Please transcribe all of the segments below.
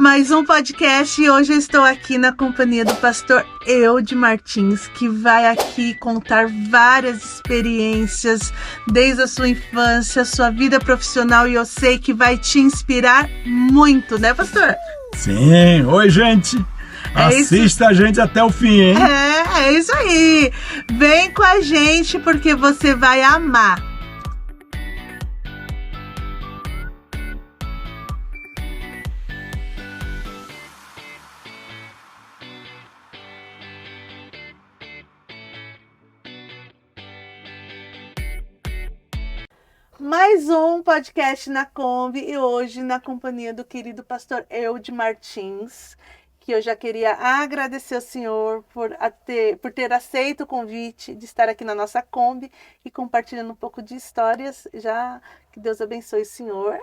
Mais um podcast e hoje eu estou aqui na companhia do pastor Eude Martins, que vai aqui contar várias experiências desde a sua infância, sua vida profissional, e eu sei que vai te inspirar muito, né, pastor? Sim, oi gente, assista a gente até o fim, hein? É isso aí, vem com a gente porque você vai amar. Mais um podcast na Kombi e hoje na companhia do querido pastor Eude Martins, que eu já queria agradecer ao senhor por ter aceito o convite de estar aqui na nossa Kombi e compartilhando um pouco de histórias, já que Deus abençoe o senhor.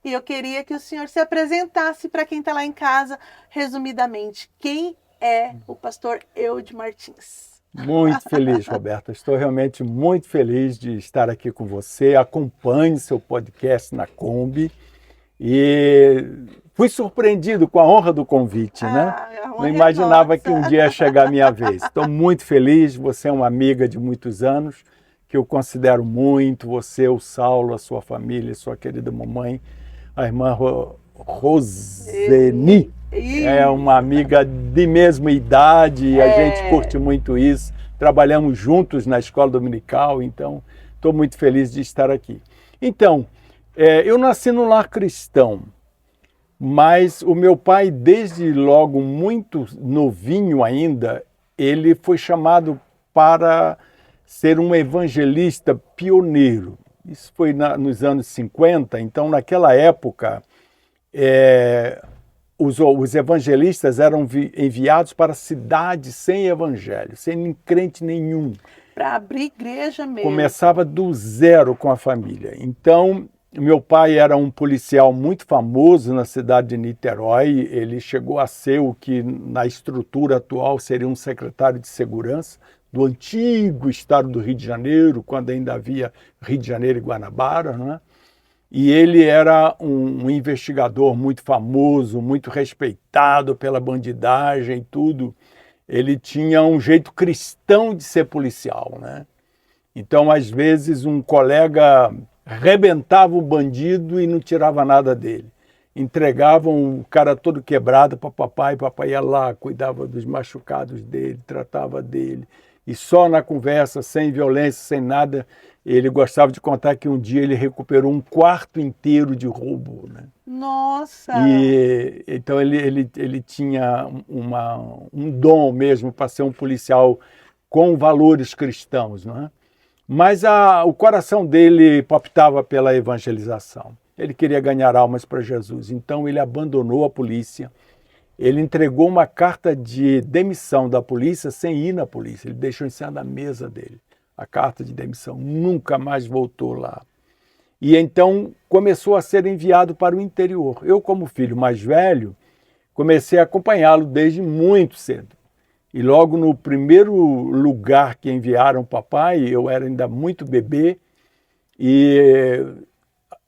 E eu queria que o senhor se apresentasse para quem está lá em casa, resumidamente, quem é o pastor Eude Martins? Muito feliz, Roberta. Estou realmente muito feliz de estar aqui com você. Acompanhe seu podcast na Kombi. E fui surpreendido com a honra do convite, né? Não imaginava que um dia ia chegar a minha vez. Estou muito feliz. Você é uma amiga de muitos anos, que eu considero muito. Você, o Saulo, a sua família, sua querida mamãe, a irmã Roseni. É uma amiga de mesma idade e a gente curte muito isso. Trabalhamos juntos na escola dominical, então estou muito feliz de estar aqui. Então, eu nasci num lar cristão, mas o meu pai, desde logo muito novinho ainda, ele foi chamado para ser um evangelista pioneiro. Isso foi nos anos 50, então naquela época... Os evangelistas eram enviados para cidades sem evangelho, sem crente nenhum. Para abrir igreja mesmo. Começava do zero com a família. Então, meu pai era um policial muito famoso na cidade de Niterói. Ele chegou a ser o que, na estrutura atual, seria um secretário de segurança do antigo estado do Rio de Janeiro, quando ainda havia Rio de Janeiro e Guanabara, não é? E ele era um investigador muito famoso, muito respeitado pela bandidagem e tudo. Ele tinha um jeito cristão de ser policial, né? Então, às vezes, um colega arrebentava o bandido e não tirava nada dele. Entregavam o cara todo quebrado para papai ia lá, cuidava dos machucados dele, tratava dele. E só na conversa, sem violência, sem nada... Ele gostava de contar que um dia ele recuperou um quarto inteiro de roubo, né? Nossa! E então ele tinha um dom mesmo para ser um policial com valores cristãos, né? Mas o coração dele palpitava pela evangelização. Ele queria ganhar almas para Jesus. Então ele abandonou a polícia. Ele entregou uma carta de demissão da polícia sem ir na polícia. Ele deixou em cima da mesa dele a carta de demissão, nunca mais voltou lá. E então começou a ser enviado para o interior. Eu, como filho mais velho, comecei a acompanhá-lo desde muito cedo. E logo no primeiro lugar que enviaram o papai, eu era ainda muito bebê, e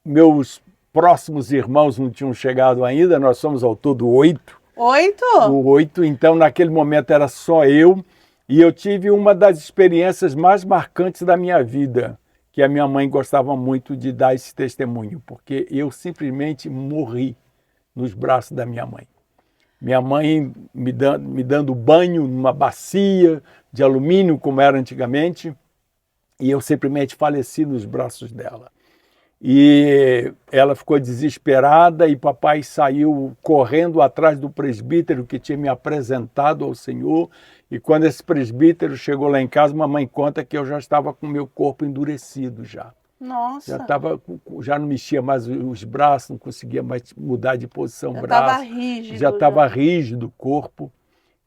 meus próximos irmãos não tinham chegado ainda, nós somos ao todo 8. 8? 8, então naquele momento era só eu. E eu tive uma das experiências mais marcantes da minha vida, que a minha mãe gostava muito de dar esse testemunho, porque eu simplesmente morri nos braços da minha mãe. Minha mãe me dando banho numa bacia de alumínio, como era antigamente, e eu simplesmente faleci nos braços dela. E ela ficou desesperada e papai saiu correndo atrás do presbítero que tinha me apresentado ao Senhor. E quando esse presbítero chegou lá em casa, mamãe conta que eu já estava com o meu corpo endurecido já. Nossa! Já não mexia mais os braços, não conseguia mais mudar de posição já braço. Estava rígido. Já estava rígido o corpo.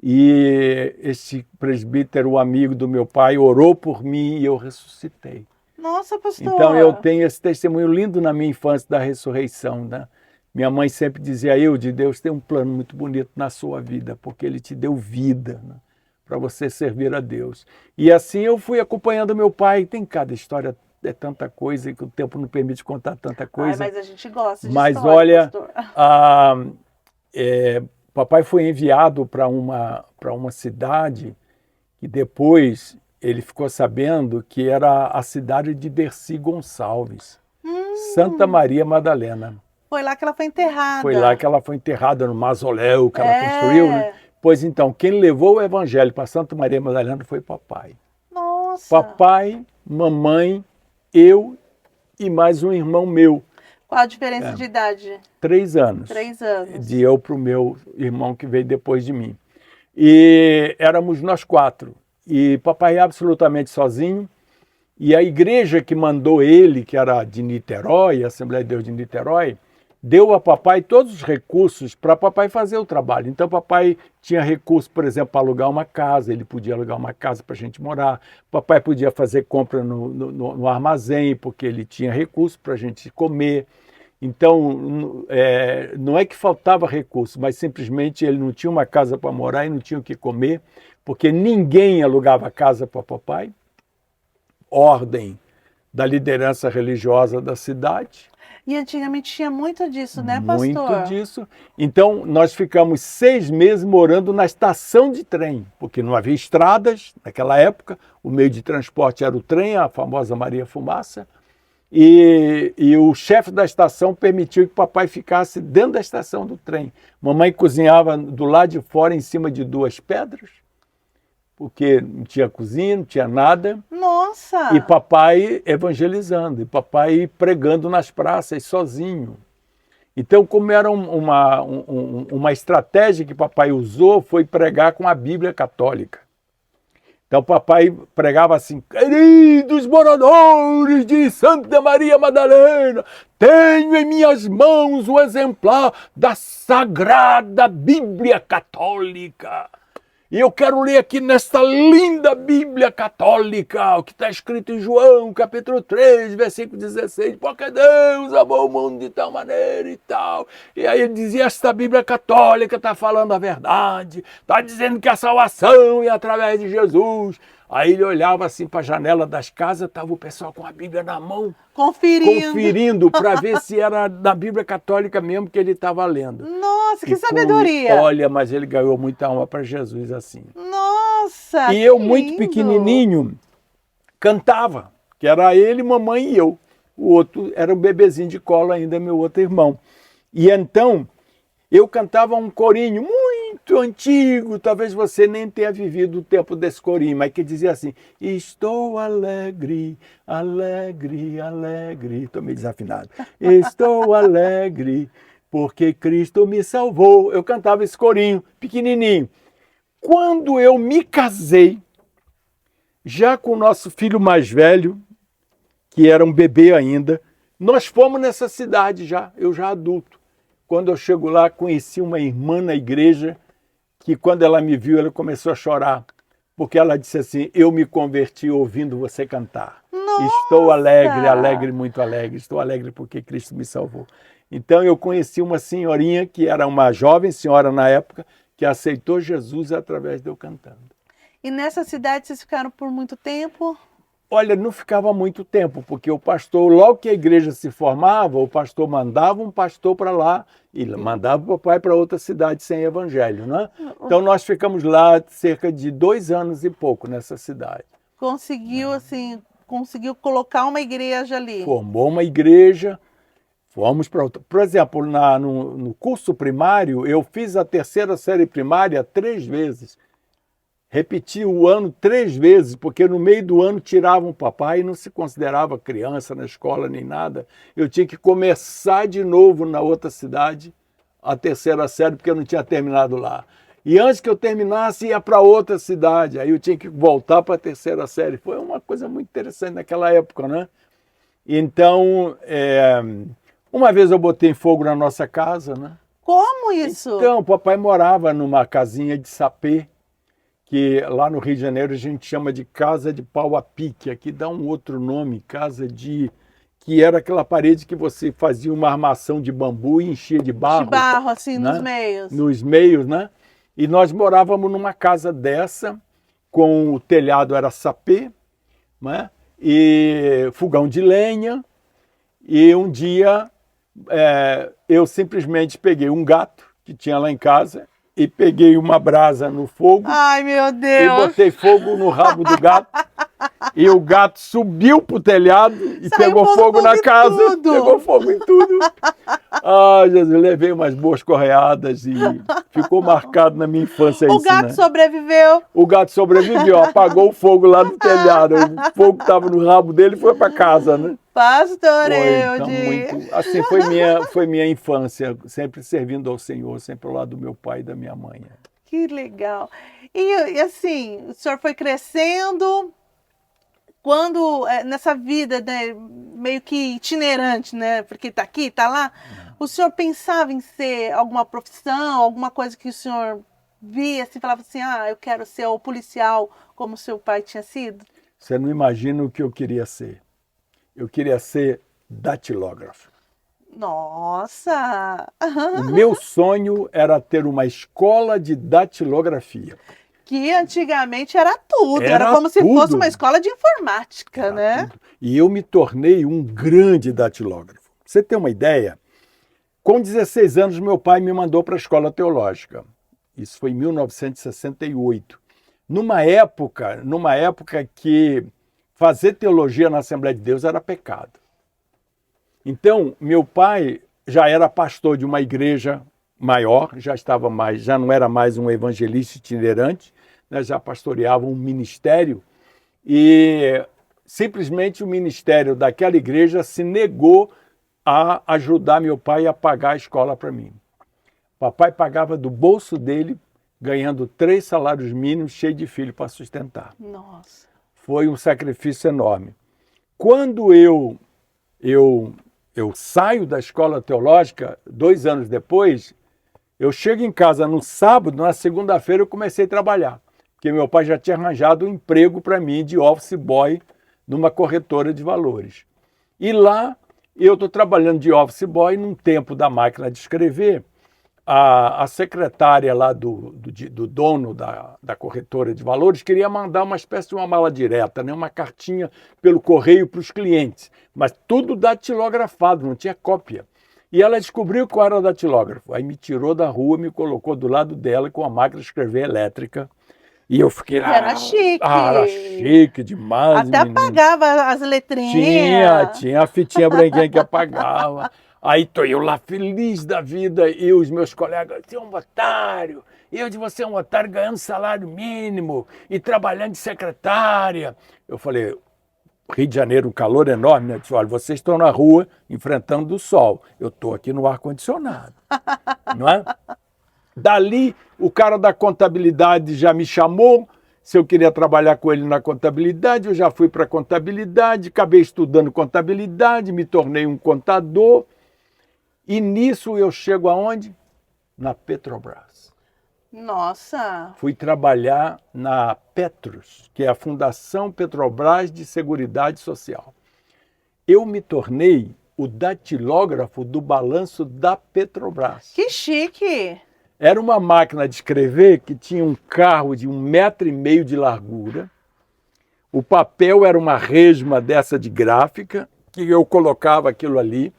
E esse presbítero, o amigo do meu pai, orou por mim e eu ressuscitei. Nossa, pastor! Então eu tenho esse testemunho lindo na minha infância da ressurreição, né? Minha mãe sempre dizia, Eude, Deus tem um plano muito bonito na sua vida, porque Ele te deu vida, né, para você servir a Deus. E assim eu fui acompanhando meu pai. Tem cada história, é tanta coisa que o tempo não permite contar tanta coisa. Mas a gente gosta de Mas história, olha, pastor. papai foi enviado para uma cidade e depois ele ficou sabendo que era a cidade de Dercy Gonçalves, Santa Maria Madalena. Foi lá que ela foi enterrada. Foi lá que ela foi enterrada, no mausoléu que ela construiu, né? Pois então, quem levou o evangelho para Santa Maria Madalena foi papai. Nossa! Papai, mamãe, eu e mais um irmão meu. Qual a diferença de idade? 3 anos. 3 anos. De eu para o meu irmão que veio depois de mim. E éramos nós 4. E papai absolutamente sozinho. E a igreja que mandou ele, que era de Niterói, a Assembleia de Deus de Niterói, deu a papai todos os recursos para papai fazer o trabalho. Então papai tinha recurso, por exemplo, para alugar uma casa, ele podia alugar uma casa para a gente morar. Papai podia fazer compra no armazém, porque ele tinha recurso para a gente comer. Então, não é que faltava recurso, mas simplesmente ele não tinha uma casa para morar e não tinha o que comer, porque ninguém alugava casa para papai. Ordem da liderança religiosa da cidade. E antigamente tinha muito disso, né, pastor? Muito disso. Então, nós ficamos 6 meses morando na estação de trem, porque não havia estradas naquela época, o meio de transporte era o trem, a famosa Maria Fumaça, e o chefe da estação permitiu que papai ficasse dentro da estação do trem. Mamãe cozinhava do lado de fora, em cima de 2 pedras, porque não tinha cozinha, não tinha nada. Nossa! E papai evangelizando, e papai pregando nas praças sozinho. Então, como era uma estratégia que papai usou, foi pregar com a Bíblia católica. Então, papai pregava assim: queridos moradores de Santa Maria Madalena, tenho em minhas mãos o exemplar da Sagrada Bíblia Católica. E eu quero ler aqui nesta linda Bíblia Católica, o que está escrito em João, capítulo 3, versículo 16, porque Deus amou o mundo de tal maneira e tal. E aí ele dizia, esta Bíblia Católica está falando a verdade, está dizendo que a salvação é através de Jesus. Aí ele olhava assim para a janela das casas, estava o pessoal com a Bíblia na mão, conferindo para ver se era da Bíblia Católica mesmo que ele estava lendo. Nossa, que sabedoria! Olha, mas ele ganhou muita alma para Jesus assim. Nossa! E eu, muito pequenininho, cantava, que era ele, mamãe e eu. O outro era um bebezinho de colo ainda, meu outro irmão. E então, eu cantava um corinho muito antigo, talvez você nem tenha vivido o tempo desse corinho, mas que dizia assim: estou alegre, alegre, alegre. Estou meio desafinado. Estou alegre, porque Cristo me salvou. Eu cantava esse corinho, pequenininho. Quando eu me casei, já com o nosso filho mais velho, que era um bebê ainda, nós fomos nessa cidade eu já adulto. Quando eu chego lá, conheci uma irmã na igreja, que quando ela me viu, ela começou a chorar, porque ela disse assim: eu me converti ouvindo você cantar. Nossa! Estou alegre, alegre, muito alegre. Estou alegre porque Cristo me salvou. Então eu conheci uma senhorinha, que era uma jovem senhora na época, que aceitou Jesus através de eu cantando. E nessa cidade vocês ficaram por muito tempo? Olha, não ficava muito tempo, porque o pastor, logo que a igreja se formava, o pastor mandava um pastor para lá e mandava o papai para outra cidade sem evangelho, né? Então nós ficamos lá cerca de 2 anos e pouco nessa cidade. Conseguiu colocar uma igreja ali. Formou uma igreja, fomos para outra. Por exemplo, no curso primário, eu fiz a 3ª série primária 3 vezes. Repeti o ano 3 vezes, porque no meio do ano tiravam o papai e não se considerava criança na escola nem nada. Eu tinha que começar de novo na outra cidade, a 3ª série, porque eu não tinha terminado lá. E antes que eu terminasse, ia para outra cidade. Aí eu tinha que voltar para a 3ª série. Foi uma coisa muito interessante naquela época, né? Então, uma vez eu botei fogo na nossa casa, né? Como isso? Então, o papai morava numa casinha de sapê, que lá no Rio de Janeiro a gente chama de casa de pau a pique, aqui dá um outro nome, que era aquela parede que você fazia uma armação de bambu e enchia de barro. De barro, assim, né? nos meios. Nos meios, né? E nós morávamos numa casa dessa, com o telhado era sapê, né? E fogão de lenha, e um dia eu simplesmente peguei um gato, que que tinha lá em casa e peguei uma brasa no fogo. Ai, meu E Deus! botei fogo no rabo do gato. E o gato subiu pro telhado e Saiu pegou fogo na em casa. tudo. Pegou fogo em tudo. Ah, Jesus, levei umas boas correadas e ficou marcado na minha infância O isso, gato né? sobreviveu. O gato sobreviveu, apagou o fogo lá no telhado. O fogo que estava no rabo dele e foi para casa, né? Pastor Foi, então, Eude. muito. Assim, foi minha infância, sempre servindo ao Senhor, sempre ao lado do meu pai e da minha mãe. Que legal. E assim, o senhor foi crescendo quando, nessa vida, né, meio que itinerante, né? Porque tá aqui, tá lá. O senhor pensava em ser alguma profissão, alguma coisa que o senhor via, assim, falava assim, ah, eu quero ser o policial como seu pai tinha sido? Você não imagina o que eu queria ser. Eu queria ser datilógrafo. Nossa! O meu sonho era ter uma escola de datilografia. Que antigamente era tudo, era Era como se tudo. fosse uma escola de informática, Era né? tudo. E eu me tornei um grande datilógrafo. Pra você ter uma ideia, com 16 anos meu pai me mandou para a escola teológica. Isso foi em 1968. Numa época que fazer teologia na Assembleia de Deus era pecado. Então, meu pai já era pastor de uma igreja maior, já não era mais um evangelista itinerante, né, já pastoreava um ministério e simplesmente o ministério daquela igreja se negou a ajudar meu pai a pagar a escola para mim. Papai pagava do bolso dele, ganhando 3 salários mínimos, cheio de filho para sustentar. Nossa. Foi um sacrifício enorme. Quando eu saio da escola teológica, 2 anos depois, eu chego em casa no sábado, na segunda-feira eu comecei a trabalhar, porque meu pai já tinha arranjado um emprego para mim de office boy numa corretora de valores. E lá eu estou trabalhando de office boy num tempo da máquina de escrever. A secretária lá do dono da corretora de valores queria mandar uma espécie de uma mala direta, né? Uma cartinha pelo correio para os clientes, mas tudo datilografado, não tinha cópia. E ela descobriu qual era o datilógrafo. Aí me tirou da rua, me colocou do lado dela com a máquina de escrever elétrica. E eu fiquei lá. Era chique. Era chique demais. Até menino. apagava as letrinhas. Tinha a fitinha branquinha que apagava. Aí estou eu lá feliz da vida e os meus colegas, você é um otário, eu de você é um otário ganhando salário mínimo e trabalhando de secretária. Eu falei, Rio de Janeiro, um calor enorme, né? Eu disse, olha, vocês estão na rua enfrentando o sol, eu estou aqui no ar-condicionado, não é? Dali, o cara da contabilidade já me chamou, se eu queria trabalhar com ele na contabilidade, eu já fui para a contabilidade, acabei estudando contabilidade, me tornei um contador. E nisso eu chego aonde? Na Petrobras. Nossa! Fui trabalhar na Petros, que é a Fundação Petrobras de Seguridade Social. Eu me tornei o datilógrafo do balanço da Petrobras. Que chique! Era uma máquina de escrever que tinha um carro de 1,5 metro de largura. O papel era uma resma dessa de gráfica, que eu colocava aquilo ali.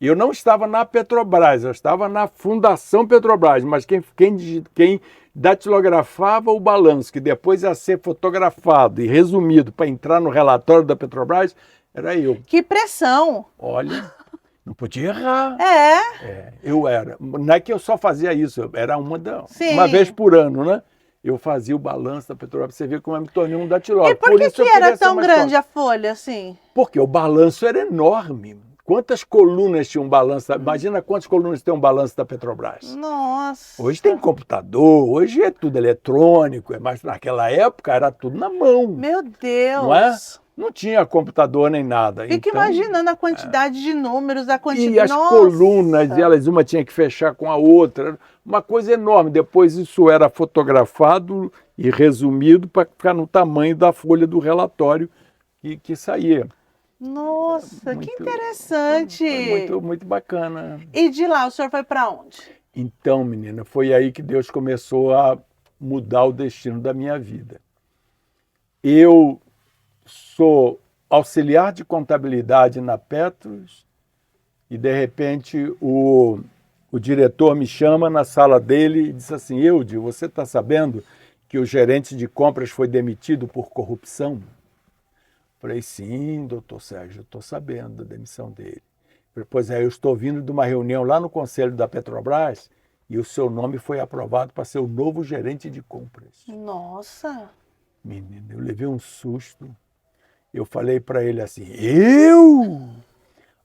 E eu não estava na Petrobras, eu estava na Fundação Petrobras, mas quem datilografava o balanço, que depois ia ser fotografado e resumido para entrar no relatório da Petrobras, era eu. Que pressão! Olha, não podia errar. Eu era. Não é que eu só fazia isso, era uma vez por ano, né? Eu fazia o balanço da Petrobras, você vê como eu me tornei um datilógrafo. E por que era tão grande a folha assim? Porque o balanço era enorme. Quantas colunas tinha um balanço? Imagina quantas colunas tem um balanço da Petrobras. Nossa! Hoje tem computador, hoje é tudo eletrônico, mas naquela época era tudo na mão. Meu Deus! Não é? Não tinha computador nem nada. Fico imaginando a quantidade de números, a quantidade... E as colunas, uma tinha que fechar com a outra. Uma coisa enorme. Depois isso era fotografado e resumido para ficar no tamanho da folha do relatório que saía. Nossa, que interessante! Muito bacana. E de lá, o senhor foi para onde? Então, menina, foi aí que Deus começou a mudar o destino da minha vida. Eu sou auxiliar de contabilidade na Petros e, de repente, o o diretor me chama na sala dele e disse assim, Eude, você está sabendo que o gerente de compras foi demitido por corrupção? Falei, sim, doutor Sérgio, eu estou sabendo da demissão dele. Falei, pois é, eu estou vindo de uma reunião lá no Conselho da Petrobras e o seu nome foi aprovado para ser o novo gerente de compras. Nossa! Menino, eu levei um susto. Eu falei para ele assim, eu?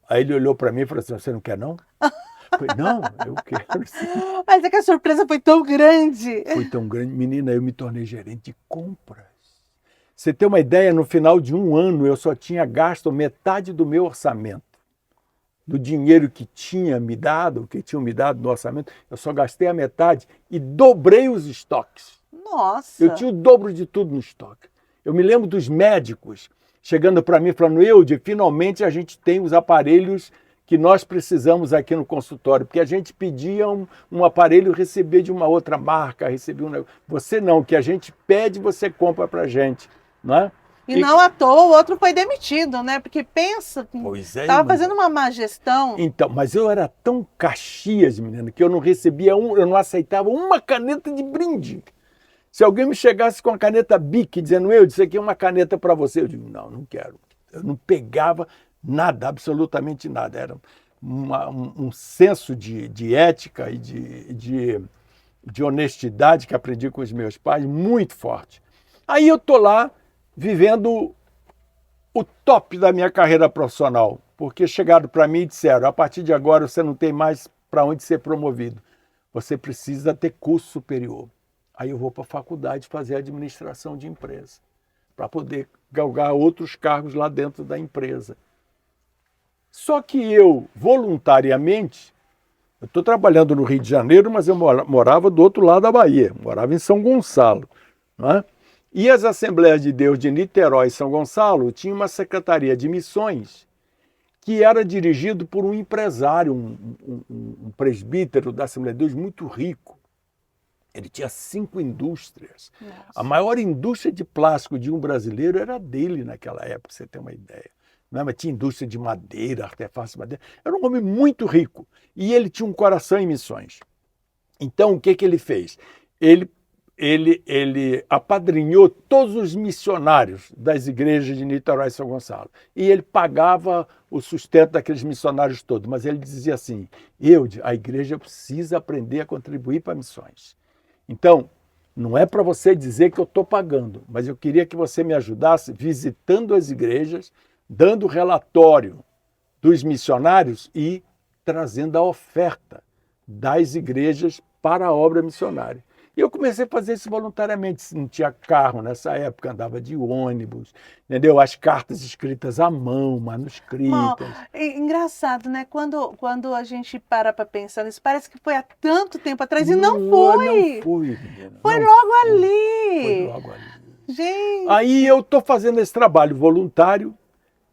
Aí ele olhou para mim e falou assim, você não quer não? Eu falei, não, eu quero sim. Mas é que a surpresa foi tão grande. Foi tão grande. Menina, eu me tornei gerente de compras. Você tem uma ideia, no final de um ano eu só tinha gasto metade do meu orçamento. Do dinheiro que tinham me dado no orçamento, eu só gastei a metade e dobrei os estoques. Nossa! Eu tinha o dobro de tudo no estoque. Eu me lembro dos médicos chegando para mim falando, Eude, finalmente a gente tem os aparelhos que nós precisamos aqui no consultório, porque a gente pedia um aparelho e recebia de uma outra marca, recebia um... Você não, o que a gente pede, você compra para a gente, não é? E não à toa o outro foi demitido, né? Porque pensa, estava fazendo uma má gestão. Então, mas eu era tão Caxias, menina, que eu não recebia eu não aceitava uma caneta de brinde. Se alguém me chegasse com a caneta Bic dizendo, eu disse aqui é uma caneta para você, eu digo, não, não quero. Eu não pegava nada, absolutamente nada. Era um senso de ética e de honestidade que aprendi com os meus pais muito forte. Aí eu estou lá vivendo o top da minha carreira profissional, porque chegaram para mim e disseram, a partir de agora você não tem mais para onde ser promovido, você precisa ter curso superior. Aí eu vou para a faculdade fazer administração de empresa, para poder galgar outros cargos lá dentro da empresa. Só que eu, voluntariamente, eu estou trabalhando no Rio de Janeiro, mas eu morava do outro lado da Bahia, morava em São Gonçalo, não é? E as Assembleias de Deus de Niterói e São Gonçalo tinham uma secretaria de missões que era dirigido por um empresário, um presbítero da Assembleia de Deus muito rico. Ele tinha 5 indústrias. Nossa. A maior indústria de plástico de um brasileiro era dele naquela época, pra você ter uma ideia. Não é? Mas tinha indústria de madeira, artefatos de madeira. Era um homem muito rico. E ele tinha um coração em missões. Então, o que ele fez? Ele apadrinhou todos os missionários das igrejas de Niterói e São Gonçalo. E ele pagava o sustento daqueles missionários todos. Mas ele dizia assim, Eude, a igreja precisa aprender a contribuir para missões. Então, não é para você dizer que eu estou pagando, mas eu queria que você me ajudasse visitando as igrejas, dando relatório dos missionários e trazendo a oferta das igrejas para a obra missionária. E eu comecei a fazer isso voluntariamente. Não tinha carro nessa época, andava de ônibus, entendeu? As cartas escritas à mão, manuscritas. Engraçado, né? Quando a gente para pensar nisso, parece que foi há tanto tempo atrás e não foi. Não foi, menina. Foi não logo foi. ali. Foi logo ali. Gente. Aí eu estou fazendo esse trabalho voluntário,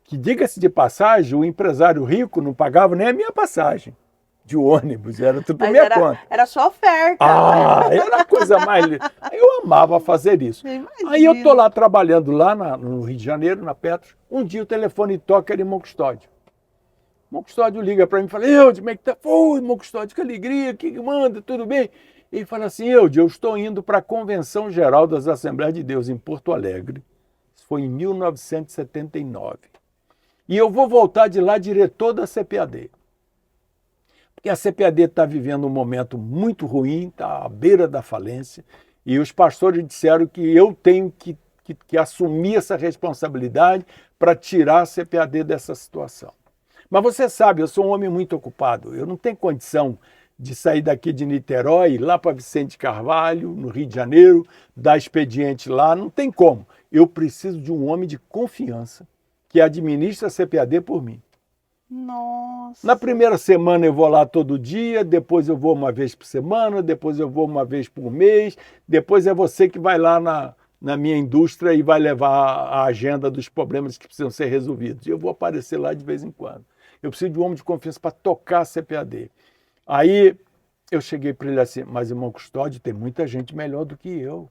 que, diga-se de passagem, o empresário rico não pagava nem a minha passagem de ônibus, era tudo por minha conta. Era sua oferta. Ah, era a coisa mais linda. Eu amava fazer isso. Aí eu estou lá trabalhando lá no Rio de Janeiro, na Petros. Um dia o telefone toca, era irmão Custódio. Irmão Custódio liga para mim e fala, Eude, como é que tá? Oi, irmão Custódio, que alegria, que manda, tudo bem? Ele fala assim, Eude, eu estou indo para a Convenção Geral das Assembleias de Deus em Porto Alegre. Isso foi em 1979. E eu vou voltar de lá diretor da CPAD. Porque a CPAD está vivendo um momento muito ruim, está à beira da falência, e os pastores disseram que eu tenho que assumir essa responsabilidade para tirar a CPAD dessa situação. Mas você sabe, eu sou um homem muito ocupado, eu não tenho condição de sair daqui de Niterói, lá para Vicente Carvalho, no Rio de Janeiro, dar expediente lá, não tem como. Eu preciso de um homem de confiança que administra a CPAD por mim. Nossa. Na primeira semana eu vou lá todo dia, depois eu vou uma vez por semana, depois eu vou uma vez por mês, depois é você que vai lá na minha indústria e vai levar a agenda dos problemas que precisam ser resolvidos. E eu vou aparecer lá de vez em quando. Eu preciso de um homem de confiança para tocar a CPAD. Aí eu cheguei para ele assim, mas irmão Custódio, tem muita gente melhor do que eu.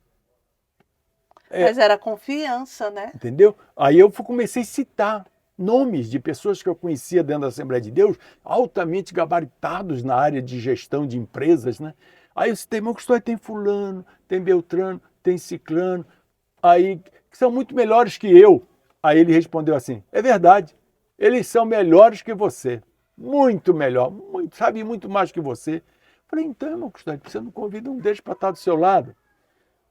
Mas era confiança, né? Entendeu? Aí eu comecei a citar nomes de pessoas que eu conhecia dentro da Assembleia de Deus, altamente gabaritados na área de gestão de empresas, né? Aí eu citei, meu custódio, tem fulano, tem Beltrano, tem ciclano, aí que são muito melhores que eu. Aí ele respondeu assim, é verdade, eles são melhores que você, muito melhor, muito, sabe muito mais que você. Falei, então, meu custódio, você não convida um deles para estar do seu lado?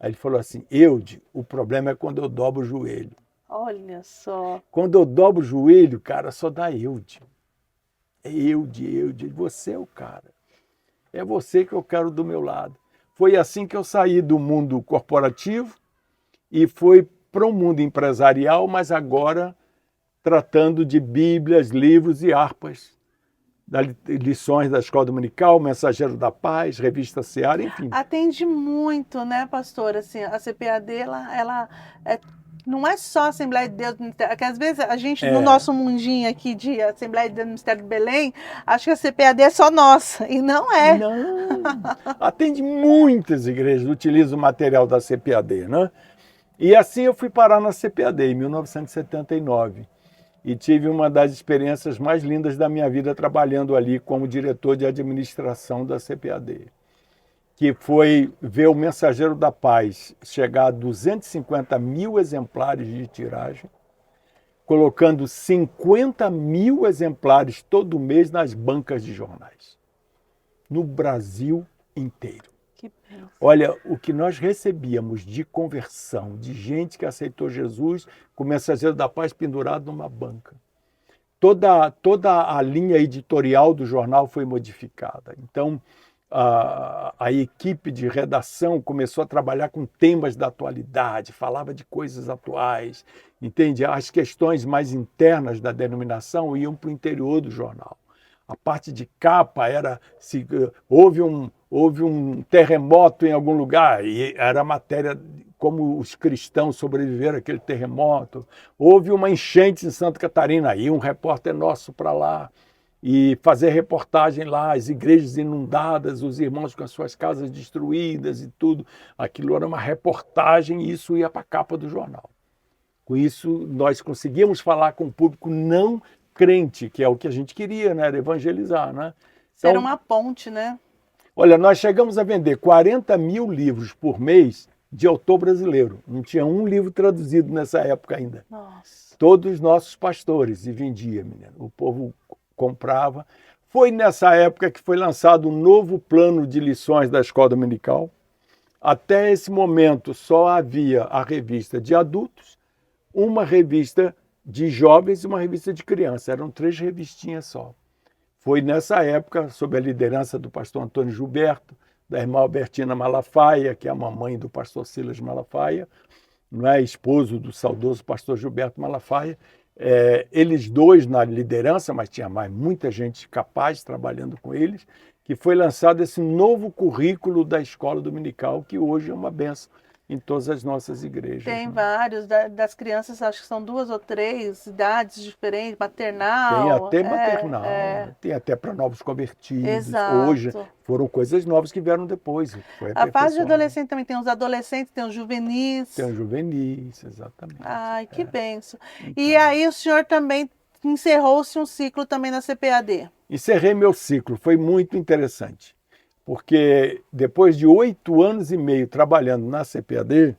Aí ele falou assim, Eude, o problema é quando eu dobro o joelho. Olha só. Quando eu dobro o joelho, cara, só dá Eude. É Eude, você é o cara. É você que eu quero do meu lado. Foi assim que eu saí do mundo corporativo e fui para o mundo empresarial, mas agora tratando de Bíblias, livros e harpas, lições da Escola Dominical, Mensageiro da Paz, Revista Seara, enfim. Atende muito, né, pastor? Assim, a CPAD, ela não é só Assembleia de Deus, que às vezes a gente, no nosso mundinho aqui de Assembleia de Deus do Ministério de Belém, acha que a CPAD é só nossa, e não é. Não, atende muitas igrejas, utiliza o material da CPAD, né? E assim eu fui parar na CPAD em 1979 e tive uma das experiências mais lindas da minha vida trabalhando ali como diretor de administração da CPAD, que foi ver o Mensageiro da Paz chegar a 250 mil exemplares de tiragem, colocando 50 mil exemplares todo mês nas bancas de jornais, no Brasil inteiro. Olha, o que nós recebíamos de conversão, de gente que aceitou Jesus com o Mensageiro da Paz pendurado numa banca. Toda a linha editorial do jornal foi modificada. Então, a equipe de redação começou a trabalhar com temas da atualidade, falava de coisas atuais, entende? As questões mais internas da denominação iam para o interior do jornal. A parte de capa era se houve um terremoto em algum lugar, e era matéria como os cristãos sobreviveram àquele terremoto. Houve uma enchente em Santa Catarina, aí um repórter nosso para lá, e fazer reportagem lá, as igrejas inundadas, os irmãos com as suas casas destruídas e tudo. Aquilo era uma reportagem e isso ia para a capa do jornal. Com isso, nós conseguimos falar com o público não crente, que é o que a gente queria, né? Era evangelizar, né? Então, era uma ponte, né? Olha, nós chegamos a vender 40 mil livros por mês de autor brasileiro. Não tinha um livro traduzido nessa época ainda. Nossa. Todos os nossos pastores, e vendia, menino. O povo comprava. Foi nessa época que foi lançado um novo plano de lições da Escola Dominical. Até esse momento só havia a revista de adultos, uma revista de jovens e uma revista de crianças. Eram 3 revistinhas só. Foi nessa época, sob a liderança do pastor Antônio Gilberto, da irmã Albertina Malafaia, que é a mamãe do pastor Silas Malafaia, não é, esposo do saudoso pastor Gilberto Malafaia, eles dois na liderança, mas tinha mais muita gente capaz trabalhando com eles, que foi lançado esse novo currículo da Escola Dominical, que hoje é uma benção em todas as nossas igrejas. Tem, né? vários, das crianças, acho que são 2 ou 3 idades diferentes, maternal. Tem até maternal, né? Tem até para novos convertidos. Exato. Hoje foram coisas novas que vieram depois. A fase de adolescente também tem os adolescentes, tem os juvenis. Tem os juvenis, exatamente. Ai, que benção. Então. E aí o senhor também encerrou-se um ciclo também na CPAD. Encerrei meu ciclo, foi muito interessante. Porque depois de 8 anos e meio trabalhando na CPAD,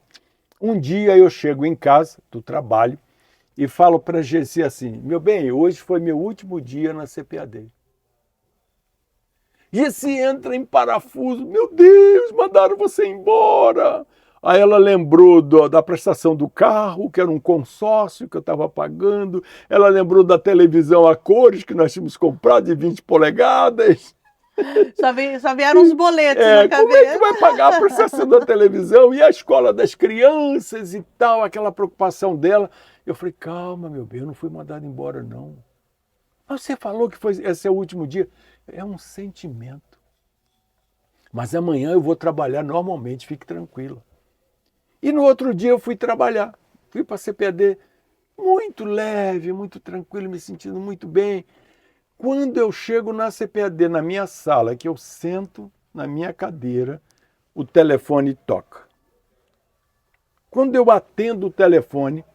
um dia eu chego em casa do trabalho e falo para a Gessi assim, meu bem, hoje foi meu último dia na CPAD. Gessi entra em parafuso, meu Deus, mandaram você embora. Aí ela lembrou da prestação do carro, que era um consórcio que eu estava pagando. Ela lembrou da televisão a cores que nós tínhamos comprado de 20 polegadas. Só vieram os boletos na cabeça. Como é que vai pagar a prestação da televisão e a escola das crianças e tal, aquela preocupação dela. Eu falei, calma, meu bem, eu não fui mandado embora, não. Mas você falou que esse é o último dia. É um sentimento. Mas amanhã eu vou trabalhar normalmente, fique tranquila. E no outro dia eu fui trabalhar. Fui para a CPAD muito leve, muito tranquilo, me sentindo muito bem. Quando eu chego na CPAD, na minha sala, que eu sento na minha cadeira, o telefone toca. Quando eu atendo o telefone,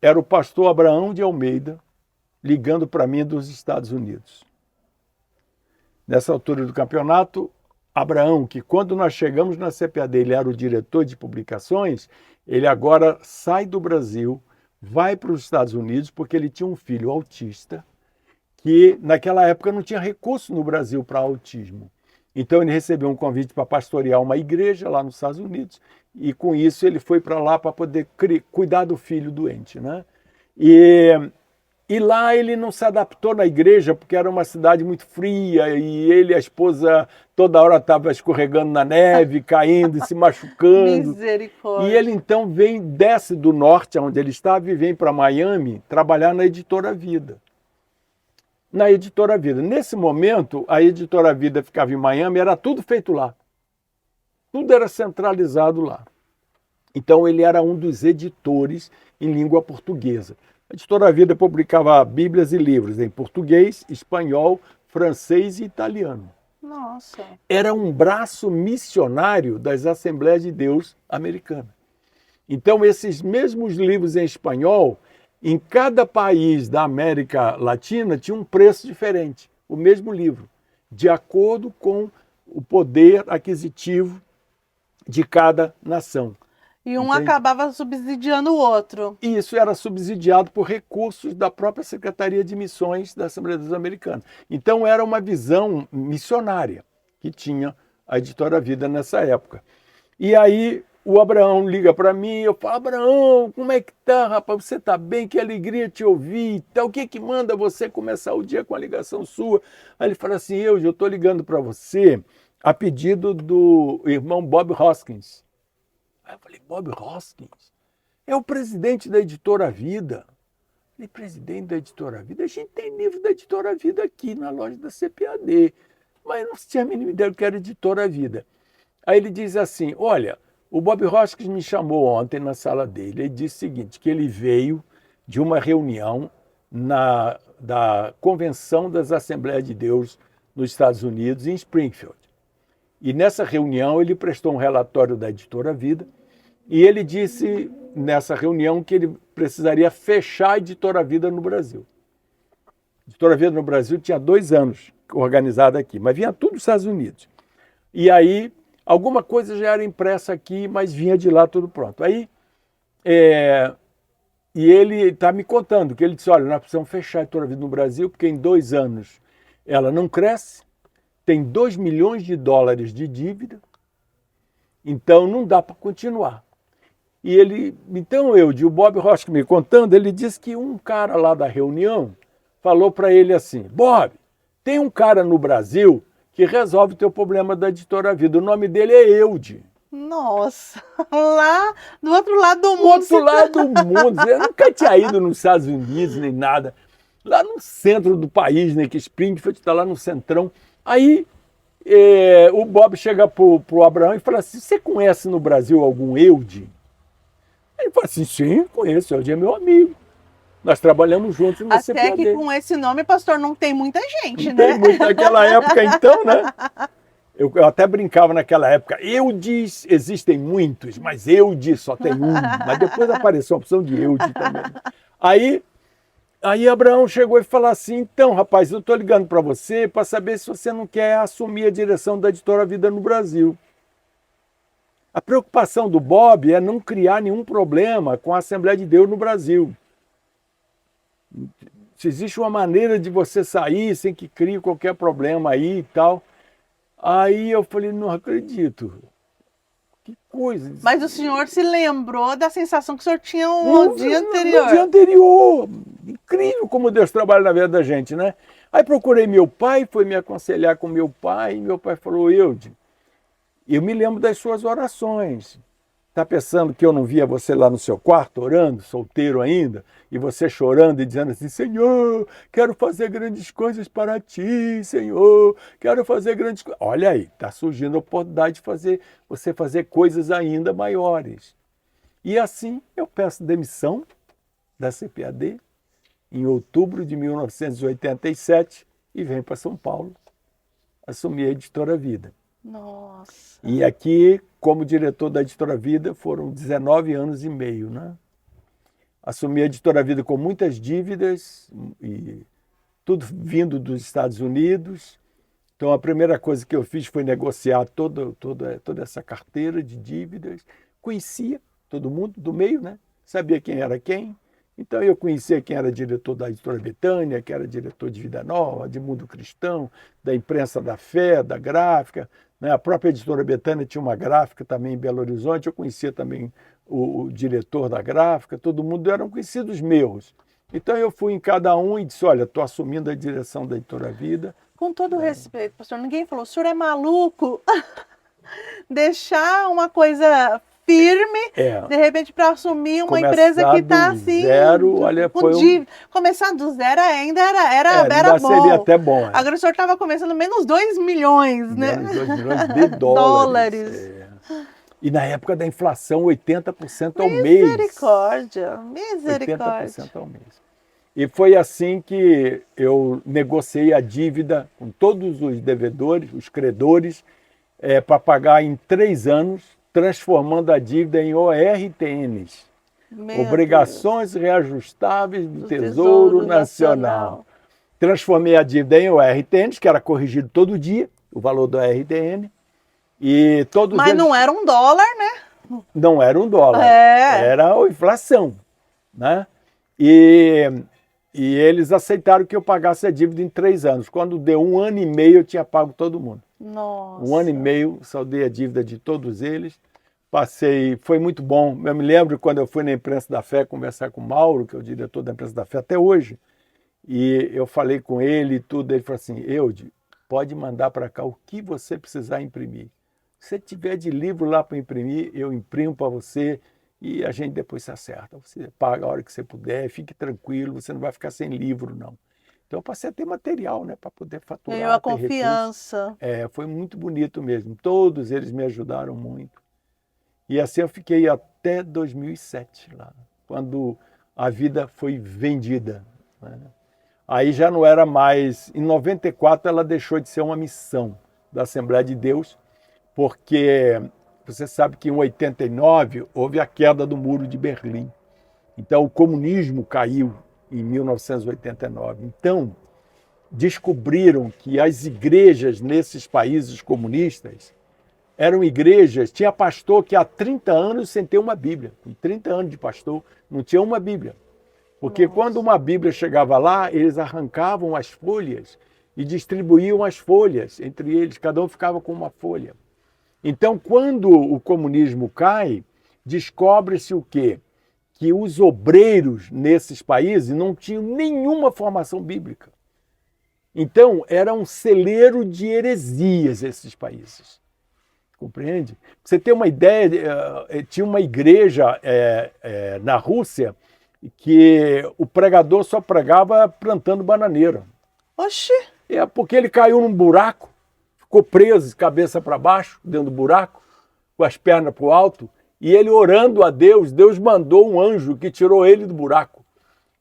era o pastor Abraão de Almeida, ligando para mim dos Estados Unidos. Nessa altura do campeonato, Abraão, que quando nós chegamos na CPAD, ele era o diretor de publicações, ele agora sai do Brasil, vai para os Estados Unidos, porque ele tinha um filho autista, que naquela época não tinha recurso no Brasil para autismo. Então ele recebeu um convite para pastorear uma igreja lá nos Estados Unidos, e com isso ele foi para lá para poder cuidar do filho doente, né? E lá ele não se adaptou na igreja, porque era uma cidade muito fria, e ele e a esposa toda hora estavam escorregando na neve, caindo e se machucando. Misericórdia. E ele então desce do norte, onde ele estava, e vem para Miami trabalhar na Editora Vida. Na Editora Vida. Nesse momento, a Editora Vida ficava em Miami, era tudo feito lá. Tudo era centralizado lá. Então ele era um dos editores em língua portuguesa. A Editora Vida publicava bíblias e livros em português, espanhol, francês e italiano. Nossa. Era um braço missionário das Assembleias de Deus americanas. Então esses mesmos livros em espanhol, em cada país da América Latina, tinha um preço diferente, o mesmo livro, de acordo com o poder aquisitivo de cada nação. E um acabava subsidiando o outro. E isso era subsidiado por recursos da própria Secretaria de Missões da Assembleia dos Americanos. Então era uma visão missionária que tinha a Editora Vida nessa época. E aí o Abraão liga para mim, eu falo: Abraão, como é que tá, rapaz? Você tá bem? Que alegria te ouvir e tal. O que que manda você começar o dia com a ligação sua? Aí ele fala assim: eu estou ligando para você a pedido do irmão Bob Hoskins. Aí eu falei: Bob Hoskins? É o presidente da Editora Vida. Eu falei: presidente da Editora Vida? A gente tem livro da Editora Vida aqui na loja da CPAD. Mas não tinha a mínima ideia do que era Editora Vida. Aí ele diz assim: olha, o Bob Hoskins me chamou ontem na sala dele e disse o seguinte, que ele veio de uma reunião da Convenção das Assembleias de Deus nos Estados Unidos, em Springfield. E nessa reunião ele prestou um relatório da Editora Vida e ele disse nessa reunião que ele precisaria fechar a Editora Vida no Brasil. A Editora Vida no Brasil tinha 2 anos organizada aqui, mas vinha tudo dos Estados Unidos. E aí alguma coisa já era impressa aqui, mas vinha de lá tudo pronto. Aí, e ele está me contando que ele disse: olha, nós precisamos fechar a Editora Vida no Brasil, porque em 2 anos ela não cresce, tem 2 milhões de dólares de dívida, então não dá para continuar. E ele, então o Bob Hoskins me contando, ele disse que um cara lá da reunião falou para ele assim: Bob, tem um cara no Brasil que resolve o teu problema da Editora Vida. O nome dele é Eude. Nossa, lá do outro lado do mundo. Do outro lado do mundo. Eu nunca tinha ido nos Estados Unidos nem nada. Lá no centro do país, né, que Springfield está lá no centrão. Aí o Bob chega pro Abraão e fala assim: você conhece no Brasil algum Eude? Ele fala assim: sim, conheço, Eude é meu amigo. Nós trabalhamos juntos na CPAD. Até que com esse nome, pastor, não tem muita gente, não né? Tem muito naquela época, então, né? Eu até brincava naquela época: Eudes existem muitos, mas Eude só tem um. Mas depois apareceu a opção de Eude também. Aí Abraão chegou e falou assim: então, rapaz, eu estou ligando para você para saber se você não quer assumir a direção da Editora Vida no Brasil. A preocupação do Bob é não criar nenhum problema com a Assembleia de Deus no Brasil. Se existe uma maneira de você sair sem que crie qualquer problema aí e tal. Aí eu falei: não acredito. Que coisa. Mas o senhor se lembrou da sensação que o senhor tinha no dia anterior. No dia anterior. Incrível como Deus trabalha na vida da gente, né? Aí procurei meu pai, fui me aconselhar com meu pai, e meu pai falou: Eude, eu me lembro das suas orações. Está pensando que eu não via você lá no seu quarto orando, solteiro ainda, e você chorando e dizendo assim: Senhor, quero fazer grandes coisas para ti, Senhor, quero fazer grandes coisas. Olha aí, está surgindo a oportunidade de você fazer coisas ainda maiores. E assim eu peço demissão da CPAD em outubro de 1987 e venho para São Paulo assumir a Editora Vida. Nossa. E aqui, como diretor da Editora Vida, foram 19 anos e meio, né? assumi a Editora Vida com muitas dívidas, e tudo vindo dos Estados Unidos. Então, a primeira coisa que eu fiz foi negociar toda essa carteira de dívidas. Conhecia todo mundo do meio, né? Sabia quem era quem. Então, eu conhecia quem era diretor da Editora Betânia, quem era diretor de Vida Nova, de Mundo Cristão, da Imprensa da Fé, da Gráfica. Né? A própria Editora Betânia tinha uma gráfica também em Belo Horizonte. Eu conhecia também o diretor da gráfica. Todo mundo eram conhecidos meus. Então, eu fui em cada um e disse, olha, estou assumindo a direção da Editora Vida. Com todo respeito, pastor, ninguém falou, o senhor é maluco? Deixar uma coisa firme, de repente, para assumir uma empresa que está assim, zero, olha, com dívida. Começar do zero ainda era bom. Seria até bom. Agora o senhor estava começando menos 2 milhões, né? Menos 2 milhões de dólares. E na época da inflação, 80% ao mês. Misericórdia. 80% ao mês. E foi assim que eu negociei a dívida com todos os devedores, os credores, para pagar em 3 anos, transformando a dívida em ORTNs, Obrigações Reajustáveis do Tesouro Nacional. Transformei a dívida em ORTNs, que era corrigido todo dia, o valor do ORTN. E todos Mas não era $1, né? Não era $1, era a inflação. Né? E eles aceitaram que eu pagasse a dívida em 3 anos. Quando deu 1 ano e meio, eu tinha pago todo mundo. Nossa. 1 ano e meio, saldei a dívida de todos eles. Passei, foi muito bom. Eu me lembro quando eu fui na Imprensa da Fé conversar com o Mauro, que é o diretor da Imprensa da Fé até hoje, e eu falei com ele e tudo. Ele falou assim, Eude, pode mandar para cá o que você precisar imprimir. Se você tiver de livro lá para imprimir, eu imprimo para você e a gente depois se acerta. Você paga a hora que você puder, fique tranquilo, você não vai ficar sem livro, não. Então, eu passei a ter material, né, para poder faturar. Ganhou a confiança. Foi muito bonito mesmo. Todos eles me ajudaram muito. E assim eu fiquei até 2007 lá, quando a vida foi vendida. Né? Aí já não era mais... Em 94 ela deixou de ser uma missão da Assembleia de Deus, porque você sabe que em 89 houve a queda do Muro de Berlim. Então o comunismo caiu em 1989. Então, descobriram que as igrejas nesses países comunistas eram igrejas, tinha pastor que há 30 anos sem ter uma Bíblia. Com 30 anos de pastor, não tinha uma Bíblia. Porque quando uma Bíblia chegava lá, eles arrancavam as folhas e distribuíam as folhas entre eles, cada um ficava com uma folha. Então, quando o comunismo cai, descobre-se o quê? Que os obreiros nesses países não tinham nenhuma formação bíblica. Então, era um celeiro de heresias esses países. Compreende? Pra você ter uma ideia, tinha uma igreja na Rússia que o pregador só pregava plantando bananeira. Oxi! Porque ele caiu num buraco, ficou preso, cabeça para baixo, dentro do buraco, com as pernas para o alto, e ele orando a Deus, Deus mandou um anjo que tirou ele do buraco.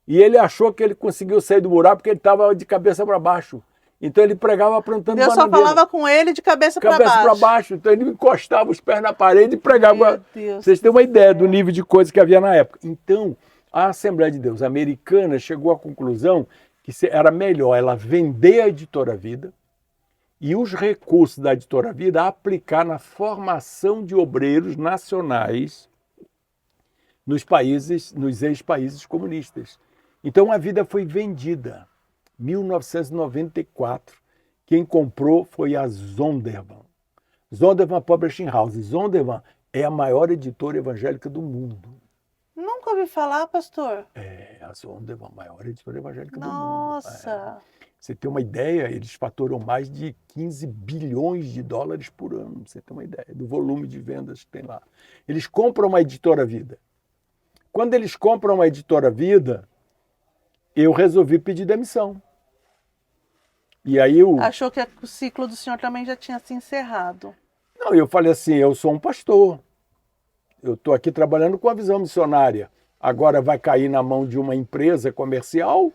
E ele achou que ele conseguiu sair do buraco porque ele estava de cabeça para baixo. Então ele pregava plantando Deus bananeira. Deus só falava com ele de cabeça para baixo. Cabeça para baixo. Então ele encostava os pés na parede e pregava. Vocês têm uma ideia do nível de coisa que havia na época. Então, a Assembleia de Deus americana chegou à conclusão que era melhor ela vender a Editora Vida e os recursos da Editora Vida aplicar na formação de obreiros nacionais nos ex-países comunistas. Então a vida foi vendida. 1994, quem comprou foi a Zondervan. Zondervan Publishing House. Zondervan é a maior editora evangélica do mundo. Nunca ouvi falar, pastor. A Zondervan, a maior editora evangélica do mundo. Nossa! Você tem uma ideia, eles faturam mais de 15 bilhões de dólares por ano. Você tem uma ideia do volume de vendas que tem lá. Eles compram uma Editora Vida. Quando eles compram uma Editora Vida, eu resolvi pedir demissão. E aí Achou que o ciclo do senhor também já tinha se encerrado. Não, eu falei assim, eu sou um pastor. Eu estou aqui trabalhando com a visão missionária. Agora vai cair na mão de uma empresa comercial?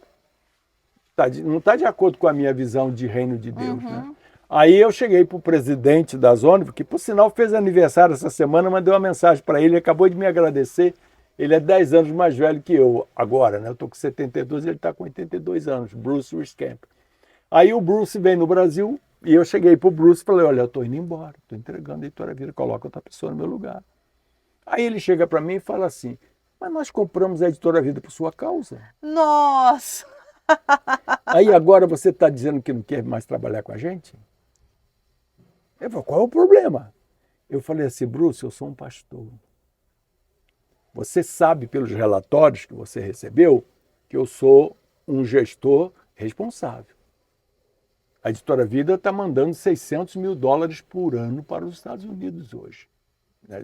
Não está de acordo com a minha visão de reino de Deus. Né? Aí eu cheguei para o presidente da Zondervan, que por sinal fez aniversário essa semana, mandei uma mensagem para ele, acabou de me agradecer. Ele é 10 anos mais velho que eu agora, né? Eu estou com 72, ele está com 82 anos, Bruce Wieskamp. Aí o Bruce vem no Brasil e eu cheguei para o Bruce e falei, olha, eu estou indo embora, estou entregando a Editora Vida, coloca outra pessoa no meu lugar. Aí ele chega para mim e fala assim, mas nós compramos a Editora Vida por sua causa. Nossa! Aí agora você está dizendo que não quer mais trabalhar com a gente? Ele falou, qual é o problema? Eu falei assim, Bruce, eu sou um pastor. Você sabe pelos relatórios que você recebeu que eu sou um gestor responsável. A Editora Vida está mandando $600 mil por ano para os Estados Unidos hoje.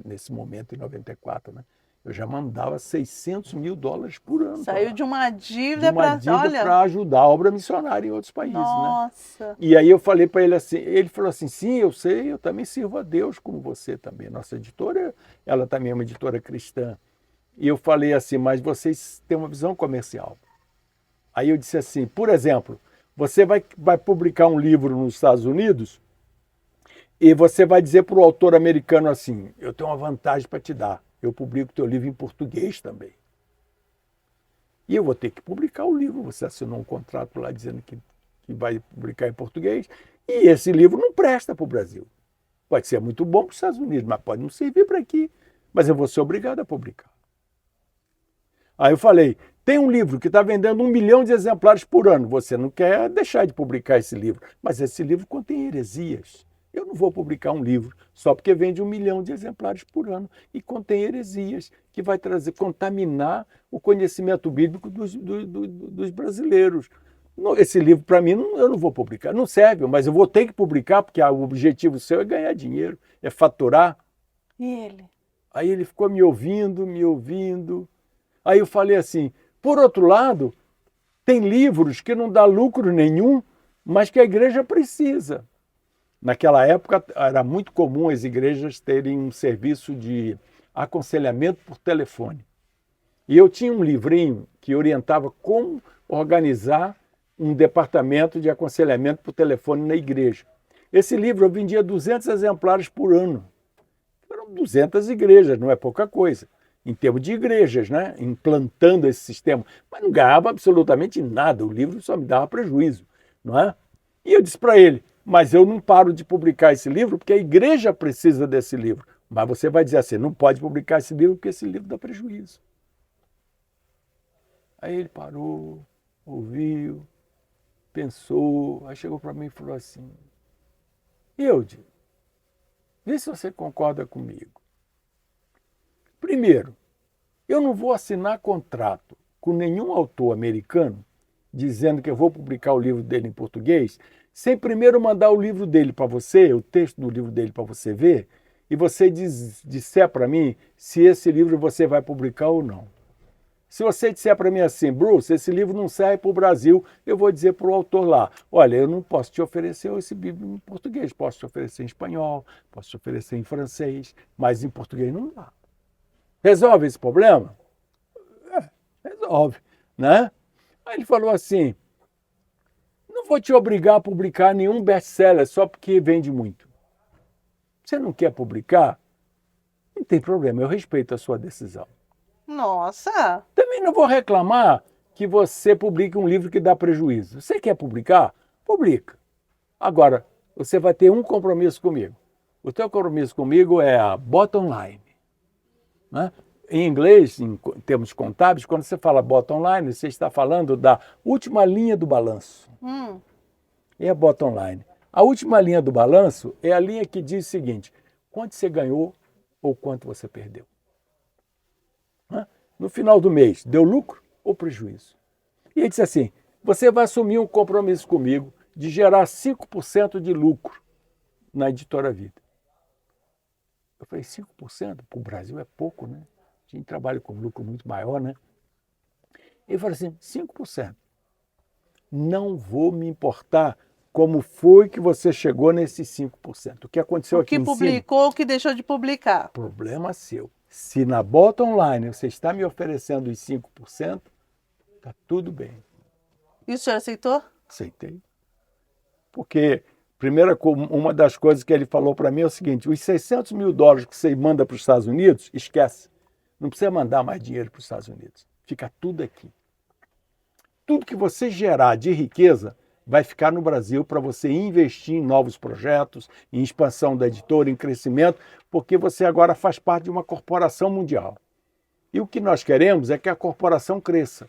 Nesse momento, em 94, né? Eu já mandava $600 mil por ano. Saiu de uma dívida para ajudar a obra missionária em outros países. Nossa. Né? E aí eu falei para ele assim, ele falou assim, sim, eu sei, eu também sirvo a Deus como você também. Nossa editora, ela também é uma editora cristã. E eu falei assim, mas vocês têm uma visão comercial. Aí eu disse assim, por exemplo, você vai publicar um livro nos Estados Unidos e você vai dizer para o autor americano assim, eu tenho uma vantagem para te dar, eu publico teu livro em português também. E eu vou ter que publicar o livro, você assinou um contrato lá dizendo que vai publicar em português, e esse livro não presta para o Brasil. Pode ser muito bom para os Estados Unidos, mas pode não servir para aqui, mas eu vou ser obrigado a publicar. Aí eu falei, tem um livro que está vendendo 1 milhão de exemplares por ano, você não quer deixar de publicar esse livro, mas esse livro contém heresias. Eu não vou publicar um livro só porque vende 1 milhão de exemplares por ano e contém heresias que vai contaminar o conhecimento bíblico dos brasileiros. Esse livro, para mim, eu não vou publicar. Não serve, mas eu vou ter que publicar porque o objetivo seu é ganhar dinheiro, é faturar. E ele? Aí ele ficou me ouvindo. Aí eu falei assim, por outro lado, tem livros que não dá lucro nenhum, mas que a igreja precisa. Naquela época, era muito comum as igrejas terem um serviço de aconselhamento por telefone. E eu tinha um livrinho que orientava como organizar um departamento de aconselhamento por telefone na igreja. Esse livro eu vendia 200 exemplares por ano. Eram 200 igrejas, não é pouca coisa. Em termos de igrejas, né? Implantando esse sistema. Mas não ganhava absolutamente nada. O livro só me dava prejuízo, não é? E eu disse para ele, mas eu não paro de publicar esse livro porque a igreja precisa desse livro. Mas você vai dizer assim, não pode publicar esse livro porque esse livro dá prejuízo. Aí ele parou, ouviu, pensou, aí chegou para mim e falou assim, Eude, vê se você concorda comigo. Primeiro, eu não vou assinar contrato com nenhum autor americano dizendo que eu vou publicar o livro dele em português, sem primeiro mandar o livro dele para você, o texto do livro dele para você ver, e você disser para mim se esse livro você vai publicar ou não. Se você disser para mim assim, Bruce, esse livro não serve para o Brasil, eu vou dizer para o autor lá, olha, eu não posso te oferecer esse livro em português, posso te oferecer em espanhol, posso te oferecer em francês, mas em português não dá. Resolve esse problema? Resolve, né? Aí ele falou assim, não vou te obrigar a publicar nenhum best-seller só porque vende muito. Você não quer publicar? Não tem problema, eu respeito a sua decisão. Nossa! Também não vou reclamar que você publique um livro que dá prejuízo. Você quer publicar? Publica. Agora, você vai ter um compromisso comigo. O teu compromisso comigo é a bottom line. Né? Em inglês, em termos contábeis, quando você fala bottom line, você está falando da última linha do balanço. É a bottom line. A última linha do balanço é a linha que diz o seguinte, quanto você ganhou ou quanto você perdeu. No final do mês, deu lucro ou prejuízo? E ele disse assim, você vai assumir um compromisso comigo de gerar 5% de lucro na Editora Vida. Eu falei, 5%? Para o Brasil é pouco, né? A gente trabalha com lucro muito maior, né? Ele falou assim, 5%. Não vou me importar como foi que você chegou nesses 5%. O que aconteceu aqui em cima... O que publicou, o que deixou de publicar. Problema seu. Se na bottom line você está me oferecendo os 5%, está tudo bem. E o senhor aceitou? Aceitei. Porque, uma das coisas que ele falou para mim é o seguinte, os $600 mil que você manda para os Estados Unidos, esquece. Não precisa mandar mais dinheiro para os Estados Unidos. Fica tudo aqui. Tudo que você gerar de riqueza vai ficar no Brasil para você investir em novos projetos, em expansão da editora, em crescimento, porque você agora faz parte de uma corporação mundial. E o que nós queremos é que a corporação cresça.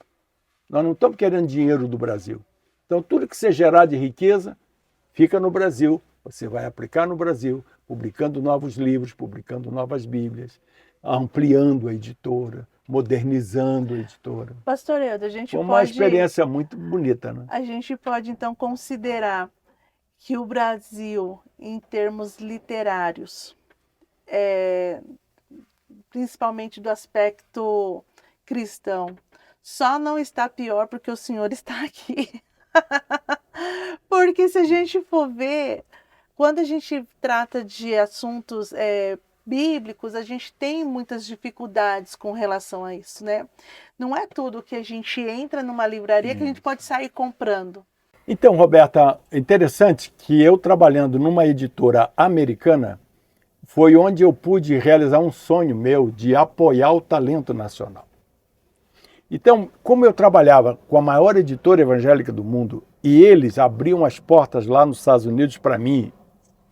Nós não estamos querendo dinheiro do Brasil. Então, tudo que você gerar de riqueza fica no Brasil. Você vai aplicar no Brasil, publicando novos livros, publicando novas Bíblias, ampliando a editora, modernizando a editora. Pastor Eudo, a gente Foi uma experiência muito bonita, né? A gente pode, então, considerar que o Brasil, em termos literários, principalmente do aspecto cristão, só não está pior porque o Senhor está aqui. Porque se a gente for ver, quando a gente trata de assuntos bíblicos, a gente tem muitas dificuldades com relação a isso, né? Não é tudo que a gente entra numa livraria que a gente pode sair comprando. Então, Roberta, interessante que eu trabalhando numa editora americana, foi onde eu pude realizar um sonho meu de apoiar o talento nacional. Então, como eu trabalhava com a maior editora evangélica do mundo e eles abriam as portas lá nos Estados Unidos para mim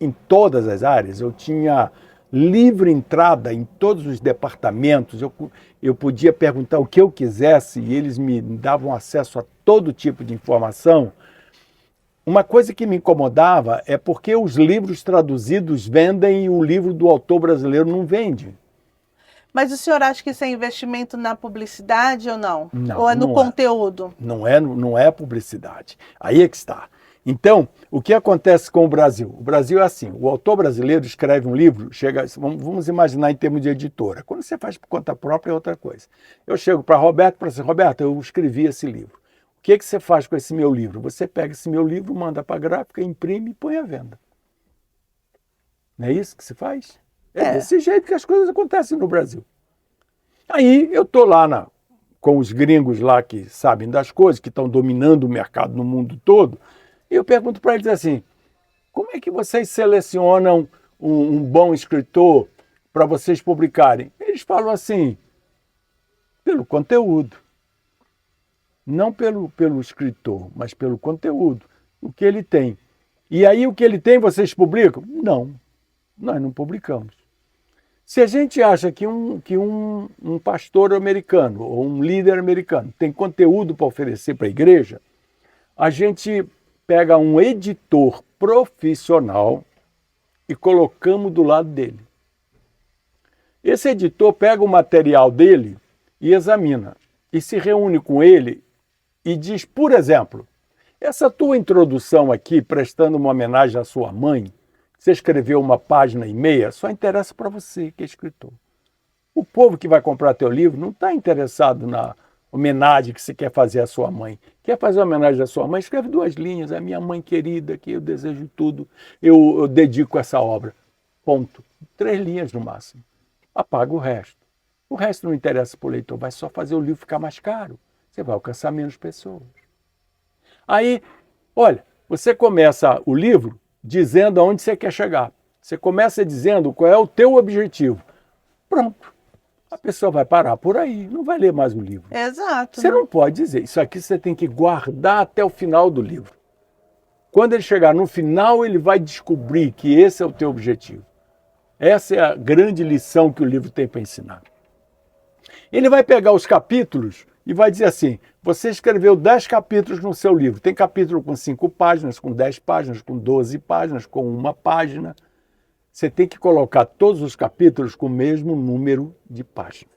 em todas as áreas, eu tinha livre entrada em todos os departamentos, eu podia perguntar o que eu quisesse e eles me davam acesso a todo tipo de informação. Uma coisa que me incomodava é porque os livros traduzidos vendem e o livro do autor brasileiro não vende. Mas o senhor acha que isso é investimento na publicidade ou não? Não, ou é no conteúdo? Não é publicidade. Aí é que está. Então, o que acontece com o Brasil? O Brasil é assim, o autor brasileiro escreve um livro, vamos imaginar em termos de editora. Quando você faz por conta própria é outra coisa. Eu chego para Roberto e falo assim, Roberto, eu escrevi esse livro. O que você faz com esse meu livro? Você pega esse meu livro, manda para a gráfica, imprime e põe à venda. Não é isso que se faz? É desse jeito que as coisas acontecem no Brasil. Aí eu estou lá com os gringos lá que sabem das coisas, que estão dominando o mercado no mundo todo, e eu pergunto para eles assim, como é que vocês selecionam um bom escritor para vocês publicarem? Eles falam assim, pelo conteúdo. Não pelo escritor, mas pelo conteúdo, o que ele tem. E aí o que ele tem vocês publicam? Não, nós não publicamos. Se a gente acha que um pastor americano ou um líder americano tem conteúdo para oferecer para a igreja, a gente pega um editor profissional e colocamos do lado dele. Esse editor pega o material dele e examina, e se reúne com ele e diz, por exemplo, essa tua introdução aqui, prestando uma homenagem à sua mãe, você escreveu 1,5 páginas, só interessa para você, que é escritor. O povo que vai comprar teu livro não está interessado na homenagem que você quer fazer à sua mãe. Quer fazer uma homenagem à sua mãe? Escreve 2 linhas. A minha mãe querida, que eu desejo tudo, eu dedico essa obra. Ponto. 3 linhas no máximo. Apaga o resto. O resto não interessa para o leitor, vai só fazer o livro ficar mais caro. Você vai alcançar menos pessoas. Aí, olha, você começa o livro dizendo aonde você quer chegar. Você começa dizendo qual é o teu objetivo. Pronto. A pessoa vai parar por aí, não vai ler mais o livro. Exato. Você não pode dizer. Isso aqui você tem que guardar até o final do livro. Quando ele chegar no final, ele vai descobrir que esse é o teu objetivo. Essa é a grande lição que o livro tem para ensinar. Ele vai pegar os capítulos e vai dizer assim, você escreveu 10 capítulos no seu livro. Tem capítulo com 5 páginas, com 10 páginas, com 12 páginas, com 1 página. Você tem que colocar todos os capítulos com o mesmo número de páginas.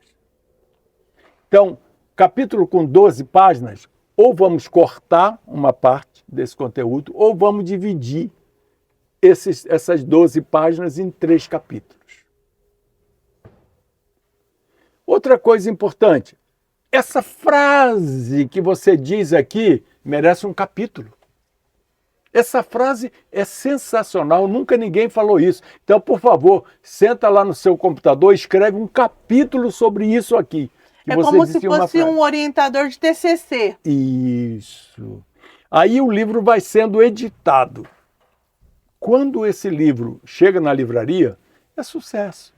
Então, capítulo com 12 páginas, ou vamos cortar uma parte desse conteúdo, ou vamos dividir essas 12 páginas em 3 capítulos. Outra coisa importante, essa frase que você diz aqui merece um capítulo. Essa frase é sensacional, nunca ninguém falou isso. Então, por favor, senta lá no seu computador e escreve um capítulo sobre isso aqui. É como se fosse um orientador de TCC. Isso. Aí o livro vai sendo editado. Quando esse livro chega na livraria, é sucesso.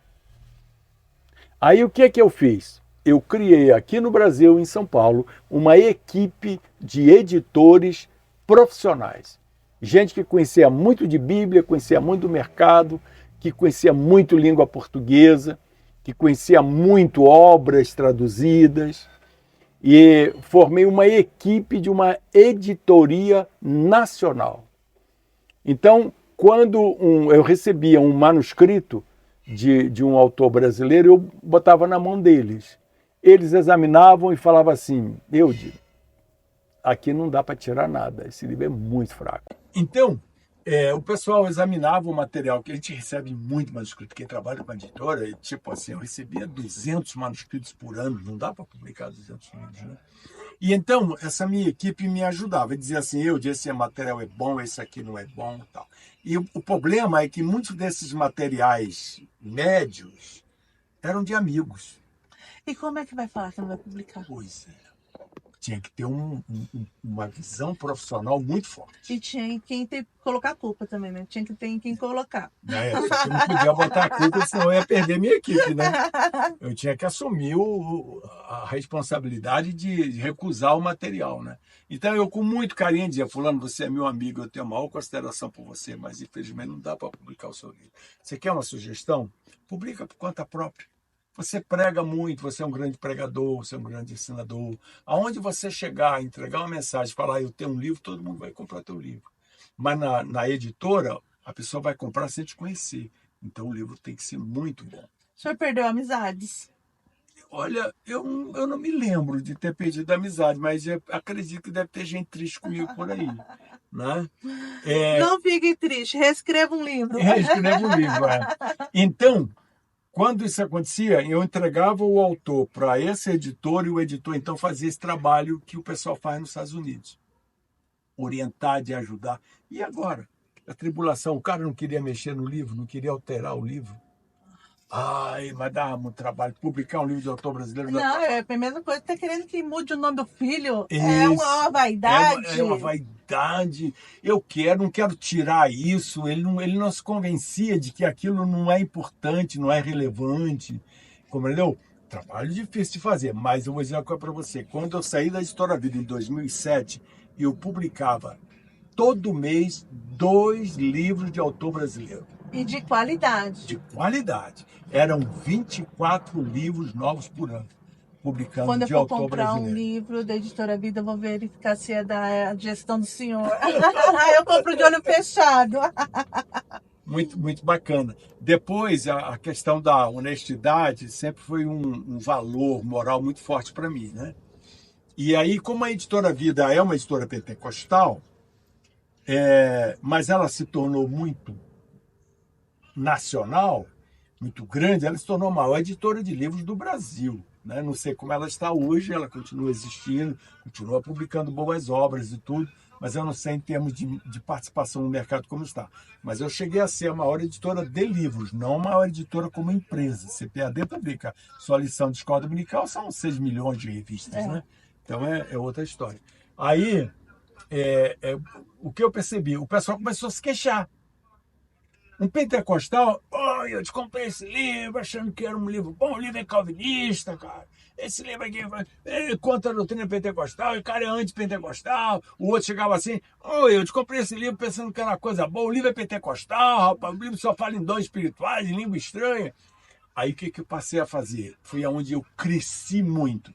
Aí o que é que eu fiz? Eu criei aqui no Brasil, em São Paulo, uma equipe de editores profissionais. Gente que conhecia muito de Bíblia, conhecia muito do mercado, que conhecia muito língua portuguesa, que conhecia muito obras traduzidas. E formei uma equipe de uma editoria nacional. Então, quando eu recebia um manuscrito de um autor brasileiro, eu botava na mão deles. Eles examinavam e falavam assim: Eude, aqui não dá para tirar nada, esse livro é muito fraco. Então, o pessoal examinava o material, que a gente recebe muito manuscrito. Quem trabalha com a editora, tipo assim, eu recebia 200 manuscritos por ano, não dá para publicar 200 livros, né? E então, essa minha equipe me ajudava, dizia assim: Eude, esse material é bom, esse aqui não é bom e tal. E o problema é que muitos desses materiais médios eram de amigos. E como é que vai falar que não vai publicar? Pois é. Tinha que ter uma visão profissional muito forte. E tinha quem ter colocar a culpa também, né? Tinha que ter em quem colocar. Só que eu não podia botar a culpa, senão eu ia perder minha equipe, né? Eu tinha que assumir a responsabilidade de recusar o material, né? Então eu, com muito carinho, dizia: fulano, você é meu amigo, eu tenho a maior consideração por você, mas infelizmente não dá para publicar o seu livro. Você quer uma sugestão? Publica por conta própria. Você prega muito, você é um grande pregador, você é um grande ensinador. Aonde você chegar, entregar uma mensagem, falar: eu tenho um livro, todo mundo vai comprar teu livro. Mas na editora, a pessoa vai comprar sem te conhecer. Então o livro tem que ser muito bom. O senhor perdeu amizades? Olha, eu não me lembro de ter perdido a amizade, mas eu acredito que deve ter gente triste comigo por aí, né? Não fique triste, reescreva um livro. Reescreva um livro, Então, quando isso acontecia, eu entregava o autor para esse editor e o editor então fazia esse trabalho que o pessoal faz nos Estados Unidos. Orientar, de ajudar. E agora? A tribulação, o cara não queria mexer no livro, não queria alterar o livro. Ai, mas dá muito trabalho. Publicar um livro de autor brasileiro... Não, é a mesma coisa que tá querendo que mude o nome do filho. Isso. É uma vaidade. É uma vaidade. Eu não quero tirar isso. Ele não se convencia de que aquilo não é importante, não é relevante. Compreendeu? Trabalho difícil de fazer, mas eu vou dizer uma coisa para você. Quando eu saí da Editora Vida em 2007, eu publicava todo mês 2 livros de autor brasileiro. E de qualidade. De qualidade. Eram 24 livros novos por ano, publicando Quando eu de for autor comprar brasileiro. um livro da Editora Vida, eu vou verificar se é da gestão do senhor. Eu compro de olho fechado. Muito, muito bacana. Depois, a questão da honestidade sempre foi um valor moral muito forte para mim, né? E aí, como a Editora Vida é uma editora pentecostal, mas ela se tornou muito nacional, muito grande, ela se tornou a maior editora de livros do Brasil, né? Não sei como ela está hoje, ela continua existindo, continua publicando boas obras e tudo, mas eu não sei em termos de participação no mercado como está. Mas eu cheguei a ser a maior editora de livros, não a maior editora como empresa. CPAD publica sua lição de escola dominical, são 6 milhões de revistas, né? Então é outra história. Aí, o que eu percebi? O pessoal começou a se queixar. Um pentecostal: eu te comprei esse livro achando que era um livro bom, o livro é calvinista, cara. Esse livro aqui é contra a doutrina pentecostal, e o cara é antipentecostal. O outro chegava assim: eu te comprei esse livro pensando que era uma coisa boa, o livro é pentecostal, rapaz, o livro só fala em dons espirituais, em língua estranha. Aí o que eu passei a fazer? Foi onde eu cresci muito.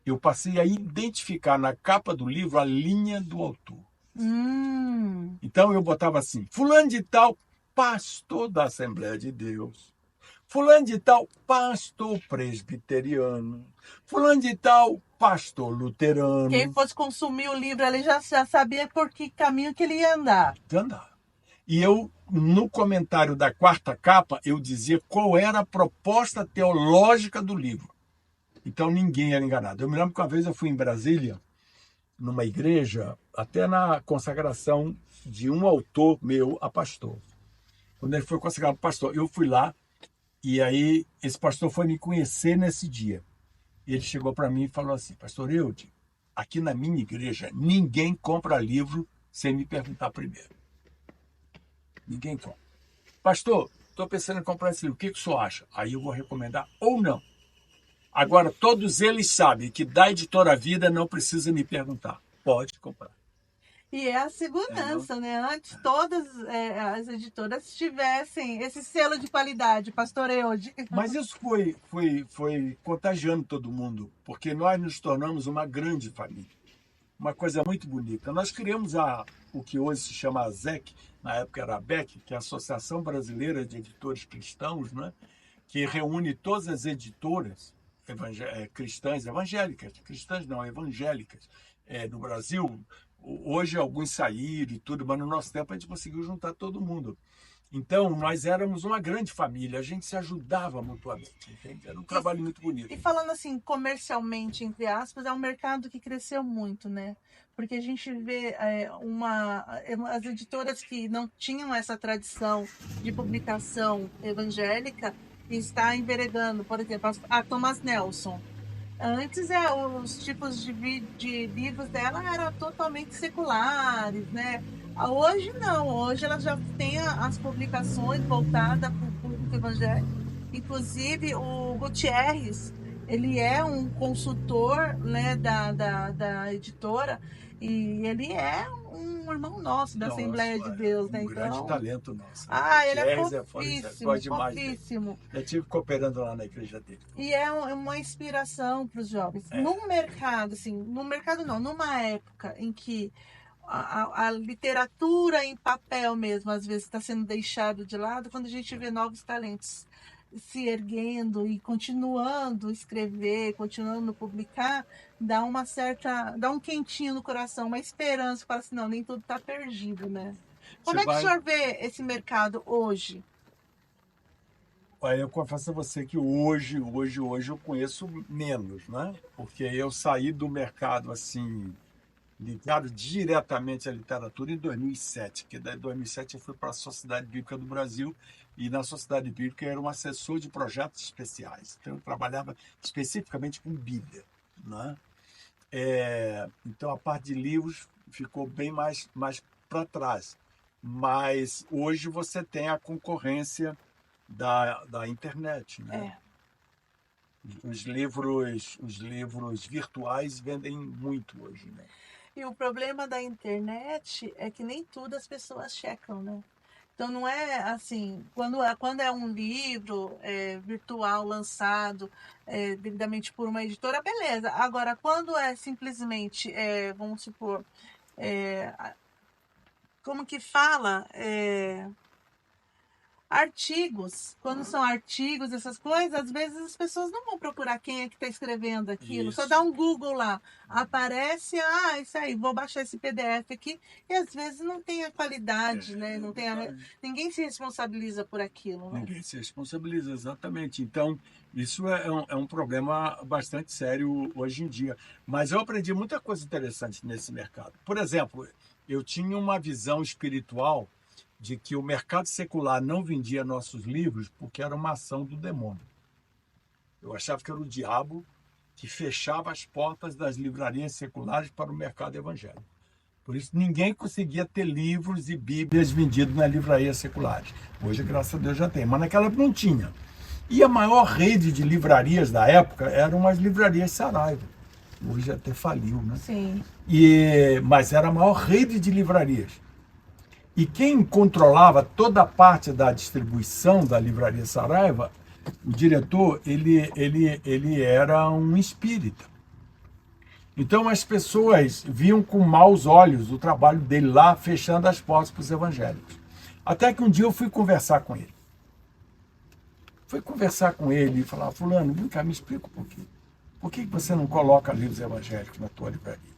Eu passei a identificar na capa do livro a linha do autor. Então eu botava assim: fulano de tal, pastor da Assembleia de Deus. Fulano de tal, pastor presbiteriano. Fulano de tal, pastor luterano. Quem fosse consumir o livro ali já sabia por que caminho que ele ia andar. E eu, no comentário da 4ª capa, eu dizia qual era a proposta teológica do livro. Então ninguém era enganado. Eu me lembro que uma vez eu fui em Brasília, numa igreja, até na consagração de um autor meu a pastor. Quando ele foi consagrado pastor, eu fui lá, e aí esse pastor foi me conhecer nesse dia. E ele chegou para mim e falou assim: pastor Eude, aqui na minha igreja ninguém compra livro sem me perguntar primeiro. Ninguém compra. Pastor, estou pensando em comprar esse livro, o que o senhor acha? Aí eu vou recomendar ou não. Agora, todos eles sabem que da Editora Vida não precisa me perguntar. Pode comprar. E é a segurança, né? Antes todas as editoras tivessem esse selo de qualidade, Pastor Eude. Mas isso foi contagiando todo mundo, porque nós nos tornamos uma grande família. Uma coisa muito bonita. Nós criamos o que hoje se chama a ASEC, na época era a ABEC, que é a Associação Brasileira de Editores Cristãos, né? Que reúne todas as editoras cristãs, evangélicas, cristãs não, evangélicas, no Brasil. Hoje alguns saíram e tudo, mas no nosso tempo a gente conseguiu juntar todo mundo. Então, nós éramos uma grande família, a gente se ajudava mutuamente, entende? Era um trabalho muito bonito. E falando assim, comercialmente, entre aspas, é um mercado que cresceu muito, né? Porque a gente vê as editoras que não tinham essa tradição de publicação evangélica está enveredando, por exemplo, a Thomas Nelson. Antes, os tipos de livros dela eram totalmente seculares, né? Hoje não, hoje ela já tem as publicações voltadas para o público evangélico. Inclusive, o Gutierrez, ele é um consultor, né, da editora, e ele é um irmão nosso da Assembleia de Deus, né? Um grande talento nosso. Ele é fofíssimo. Eu estive cooperando lá na igreja dele. E é uma inspiração para os jovens. No mercado, assim, numa época em que a literatura em papel mesmo, às vezes, está sendo deixado de lado, quando a gente vê novos talentos se erguendo e continuando a escrever, continuando a publicar, dá um quentinho no coração, uma esperança, fala assim, não, nem tudo está perdido, né? Como é que o senhor vê esse mercado hoje? Eu confesso a você que hoje eu conheço menos, né? Porque eu saí do mercado, assim, ligado diretamente à literatura em 2007, que em 2007 eu fui para a Sociedade Bíblica do Brasil, e na Sociedade Bíblica eu era um assessor de projetos especiais. Então eu trabalhava especificamente com Bíblia, né? Então a parte de livros ficou bem mais para trás. Mas hoje você tem a concorrência da internet, né? Os livros virtuais vendem muito hoje, né? E o problema da internet é que nem tudo as pessoas checam, né? Então não é assim, quando é um livro virtual lançado devidamente por uma editora, beleza. Agora, quando é simplesmente, vamos supor, como que fala? Artigos, quando são artigos, essas coisas, às vezes as pessoas não vão procurar quem é que está escrevendo aquilo. Isso. Só dá um Google lá, aparece, isso aí, vou baixar esse PDF aqui, e às vezes não tem a qualidade, né? Não tem ninguém se responsabiliza por aquilo. Né? Ninguém se responsabiliza, exatamente. Então, isso é um problema bastante sério hoje em dia. Mas eu aprendi muita coisa interessante nesse mercado. Por exemplo, eu tinha uma visão espiritual de que o mercado secular não vendia nossos livros porque era uma ação do demônio. Eu achava que era o diabo que fechava as portas das livrarias seculares para o mercado evangélico. Por isso, ninguém conseguia ter livros e bíblias vendidos nas livrarias seculares. Hoje, graças a Deus, já tem, mas naquela época não tinha. E a maior rede de livrarias da época eram as livrarias Saraiva. Hoje até faliu, né? Sim. Mas era a maior rede de livrarias. E quem controlava toda a parte da distribuição da livraria Saraiva, o diretor, ele era um espírita. Então as pessoas viam com maus olhos o trabalho dele lá, fechando as portas para os evangélicos. Até que um dia eu fui conversar com ele. Fui conversar com ele e falar, fulano, vem cá, me explica um pouquinho. Por que você não coloca livros evangélicos na tua livraria?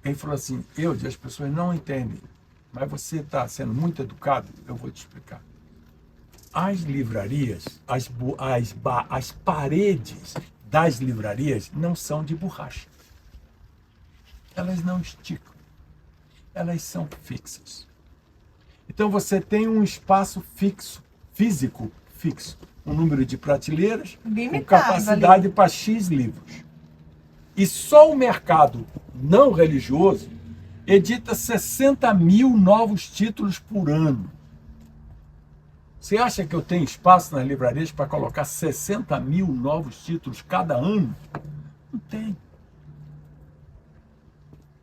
Ele falou assim, as pessoas não entendem. Mas você está sendo muito educado, eu vou te explicar. As livrarias, as paredes das livrarias não são de borracha. Elas não esticam. Elas são fixas. Então você tem um espaço físico fixo. Um número de prateleiras, com capacidade para X livros. E só o mercado não religioso edita 60 mil novos títulos por ano. Você acha que eu tenho espaço nas livrarias para colocar 60 mil novos títulos cada ano? Não tem.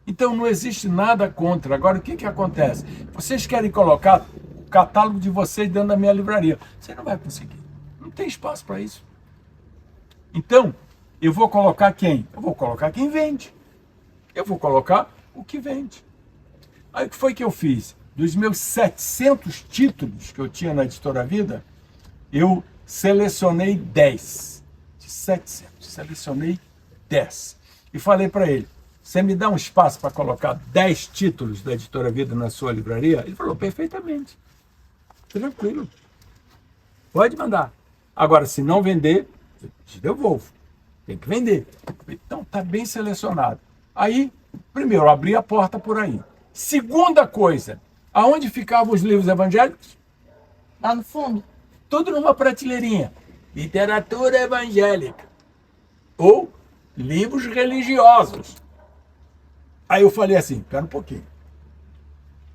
Então não existe nada contra. Agora, o que acontece? Vocês querem colocar o catálogo de vocês dentro da minha livraria. Você não vai conseguir. Não tem espaço para isso. Então, eu vou colocar quem? Eu vou colocar quem vende. Eu vou colocar o que vende. Aí o que foi que eu fiz? Dos meus 700 títulos que eu tinha na Editora Vida, eu selecionei 10. De 700, selecionei 10. E falei para ele, você me dá um espaço para colocar 10 títulos da Editora Vida na sua livraria? Ele falou, perfeitamente. Tranquilo. Pode mandar. Agora, se não vender, eu te devolvo. Tem que vender. Então, está bem selecionado. Aí, primeiro, abri a porta por aí. Segunda coisa, aonde ficavam os livros evangélicos? Lá no fundo? Tudo numa prateleirinha. Literatura evangélica. Ou livros religiosos. Aí eu falei assim, espera um pouquinho.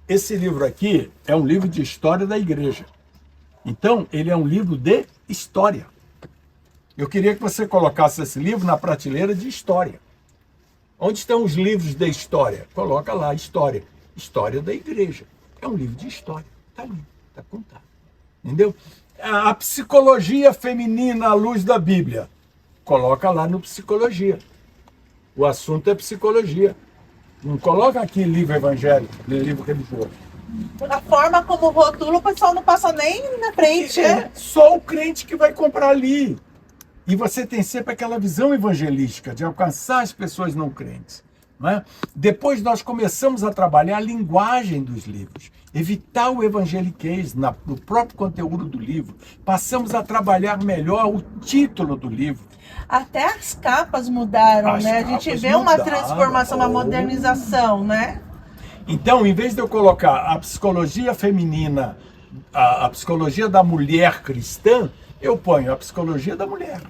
Esse livro aqui é um livro de história da igreja. Então, ele é um livro de história. Eu queria que você colocasse esse livro na prateleira de história. Onde estão os livros de história? Coloca lá, história. História da igreja. É um livro de história. Está ali, está contado. Entendeu? A psicologia feminina à luz da Bíblia. Coloca lá no psicologia. O assunto é psicologia. Não coloca aqui livro evangélico, livro religioso. A forma como rotula, o pessoal não passa nem na frente. É só o crente que vai comprar ali. E você tem sempre aquela visão evangelística de alcançar as pessoas não crentes. Não é? Depois nós começamos a trabalhar a linguagem dos livros, evitar o evangeliquez no próprio conteúdo do livro. Passamos a trabalhar melhor o título do livro. Até as capas mudaram, né? A gente vê uma transformação, uma modernização, né? Então, em vez de eu colocar a psicologia feminina, a psicologia da mulher cristã, eu ponho a psicologia da mulher.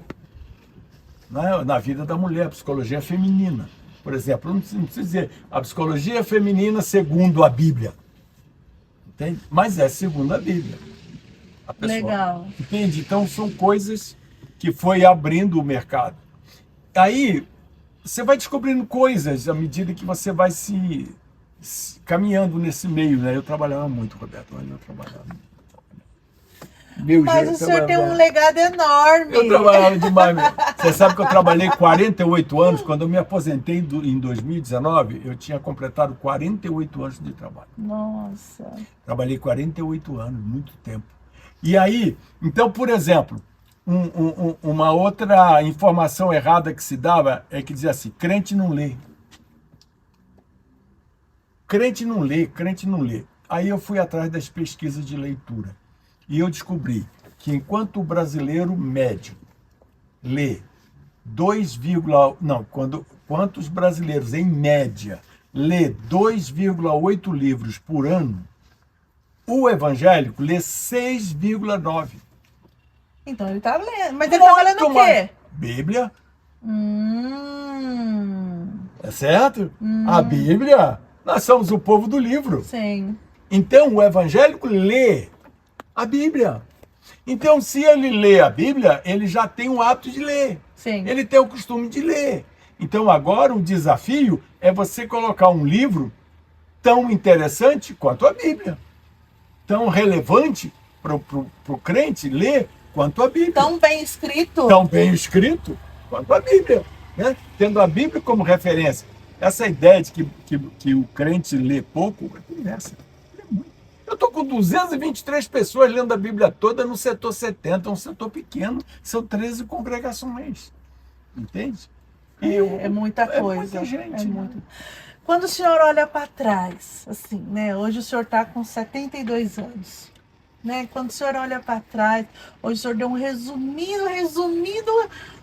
Né? Na vida da mulher, a psicologia feminina. Por exemplo, não precisa dizer a psicologia feminina segundo a Bíblia. Entende? Mas é segundo a Bíblia. A pessoa. Legal. Entende? Então, são coisas que foi abrindo o mercado. Aí, você vai descobrindo coisas à medida que você vai se caminhando nesse meio, né? Eu trabalhava muito, Roberto. Olha, eu trabalhava muito. Mas o senhor tem um legado enorme. Eu trabalhava demais mesmo. Você sabe que eu trabalhei 48 anos. Quando eu me aposentei em 2019, eu tinha completado 48 anos de trabalho. Nossa. Trabalhei 48 anos, muito tempo. E aí, então, por exemplo, uma outra informação errada que se dava é que dizia assim, crente não lê. Crente não lê, crente não lê. Aí eu fui atrás das pesquisas de leitura. E eu descobri que enquanto o brasileiro médio lê quantos brasileiros, em média, lê 2,8 livros por ano, o evangélico lê 6,9. Então ele está lendo. Mas ele está lendo o quê? Bíblia. É certo? A Bíblia, nós somos o povo do livro. Sim. Então o evangélico lê a Bíblia. Então, se ele lê a Bíblia, ele já tem o hábito de ler. Sim. Ele tem o costume de ler. Então, agora o desafio é você colocar um livro tão interessante quanto a Bíblia. Tão relevante para o crente ler quanto a Bíblia. Tão bem escrito. Tão bem escrito quanto a Bíblia. Né? Tendo a Bíblia como referência. Essa ideia de que o crente lê pouco, é conversa. Eu estou com 223 pessoas lendo a Bíblia toda no setor 70, um setor pequeno, são 13 congregações. Entende? É muita coisa. Muita gente. Muito. Quando o senhor olha para trás, assim, né? Hoje o senhor está com 72 anos. Né? Quando o senhor olha para trás, hoje o senhor deu um resumido,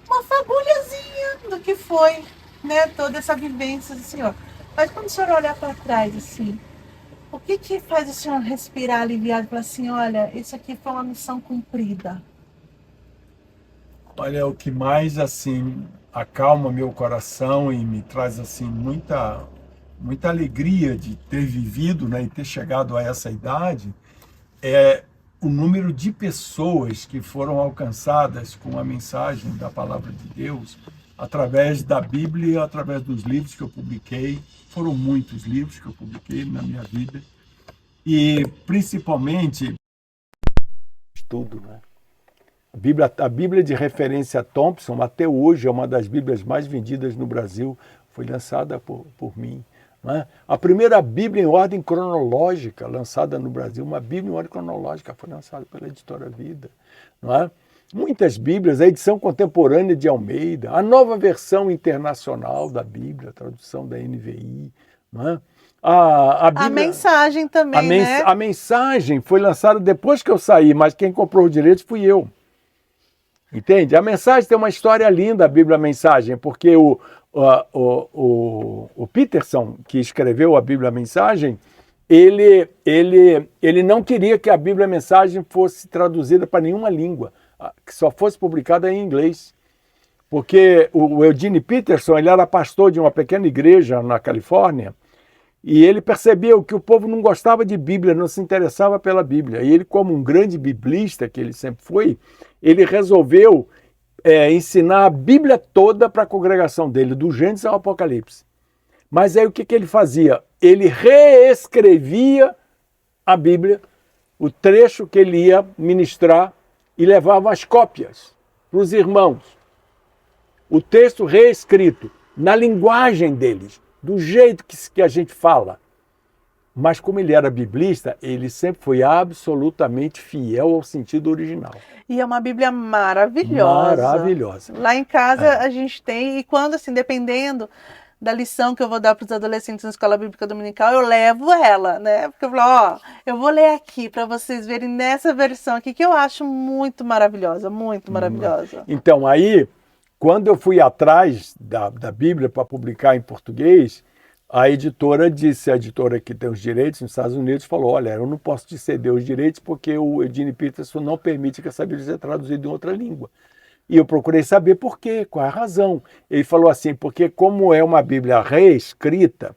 uma fagulhazinha do que foi, né? Toda essa vivência do senhor. Mas quando o senhor olha para trás, assim, o que faz o senhor respirar aliviado e falar assim, olha, isso aqui foi uma missão cumprida? Olha, o que mais, assim, acalma meu coração e me traz, assim, muita alegria de ter vivido, né, e ter chegado a essa idade, é o número de pessoas que foram alcançadas com a mensagem da palavra de Deus através da Bíblia, através dos livros que eu publiquei. Foram muitos livros que eu publiquei na minha vida. E, principalmente, estudo, né? A Bíblia de referência Thompson, até hoje, é uma das Bíblias mais vendidas no Brasil. Foi lançada por mim. Né? A primeira Bíblia em ordem cronológica lançada no Brasil, uma Bíblia em ordem cronológica, foi lançada pela Editora Vida. Não é? Muitas Bíblias, a edição contemporânea de Almeida, a nova versão internacional da Bíblia, a tradução da NVI. Não é? A Bíblia, a mensagem também, né? A mensagem foi lançada depois que eu saí, mas quem comprou os direitos fui eu. Entende? A mensagem tem uma história linda, a Bíblia Mensagem, porque o Peterson, que escreveu a Bíblia Mensagem, ele não queria que a Bíblia Mensagem fosse traduzida para nenhuma língua, que só fosse publicada em inglês. Porque o Eugene Peterson, ele era pastor de uma pequena igreja na Califórnia, e ele percebeu que o povo não gostava de Bíblia, não se interessava pela Bíblia. E ele, como um grande biblista que ele sempre foi, ele resolveu ensinar a Bíblia toda para a congregação dele, do Gênesis ao Apocalipse. Mas aí o que ele fazia? Ele reescrevia a Bíblia, o trecho que ele ia ministrar, e levava as cópias para os irmãos. O texto reescrito, na linguagem deles, do jeito que a gente fala. Mas como ele era biblista, ele sempre foi absolutamente fiel ao sentido original. E é uma Bíblia maravilhosa. Maravilhosa. Lá em casa a gente tem, e quando, assim, dependendo da lição que eu vou dar para os adolescentes na Escola Bíblica Dominical, eu levo ela, né? Porque eu falo, eu vou ler aqui para vocês verem nessa versão aqui, que eu acho muito maravilhosa, muito maravilhosa. Então, aí, quando eu fui atrás da Bíblia para publicar em português, a editora disse, a editora que tem os direitos nos Estados Unidos, falou, olha, eu não posso te ceder os direitos porque o Eugene Peterson não permite que essa Bíblia seja traduzida em outra língua. E eu procurei saber por quê, qual é a razão. Ele falou assim, porque como é uma Bíblia reescrita,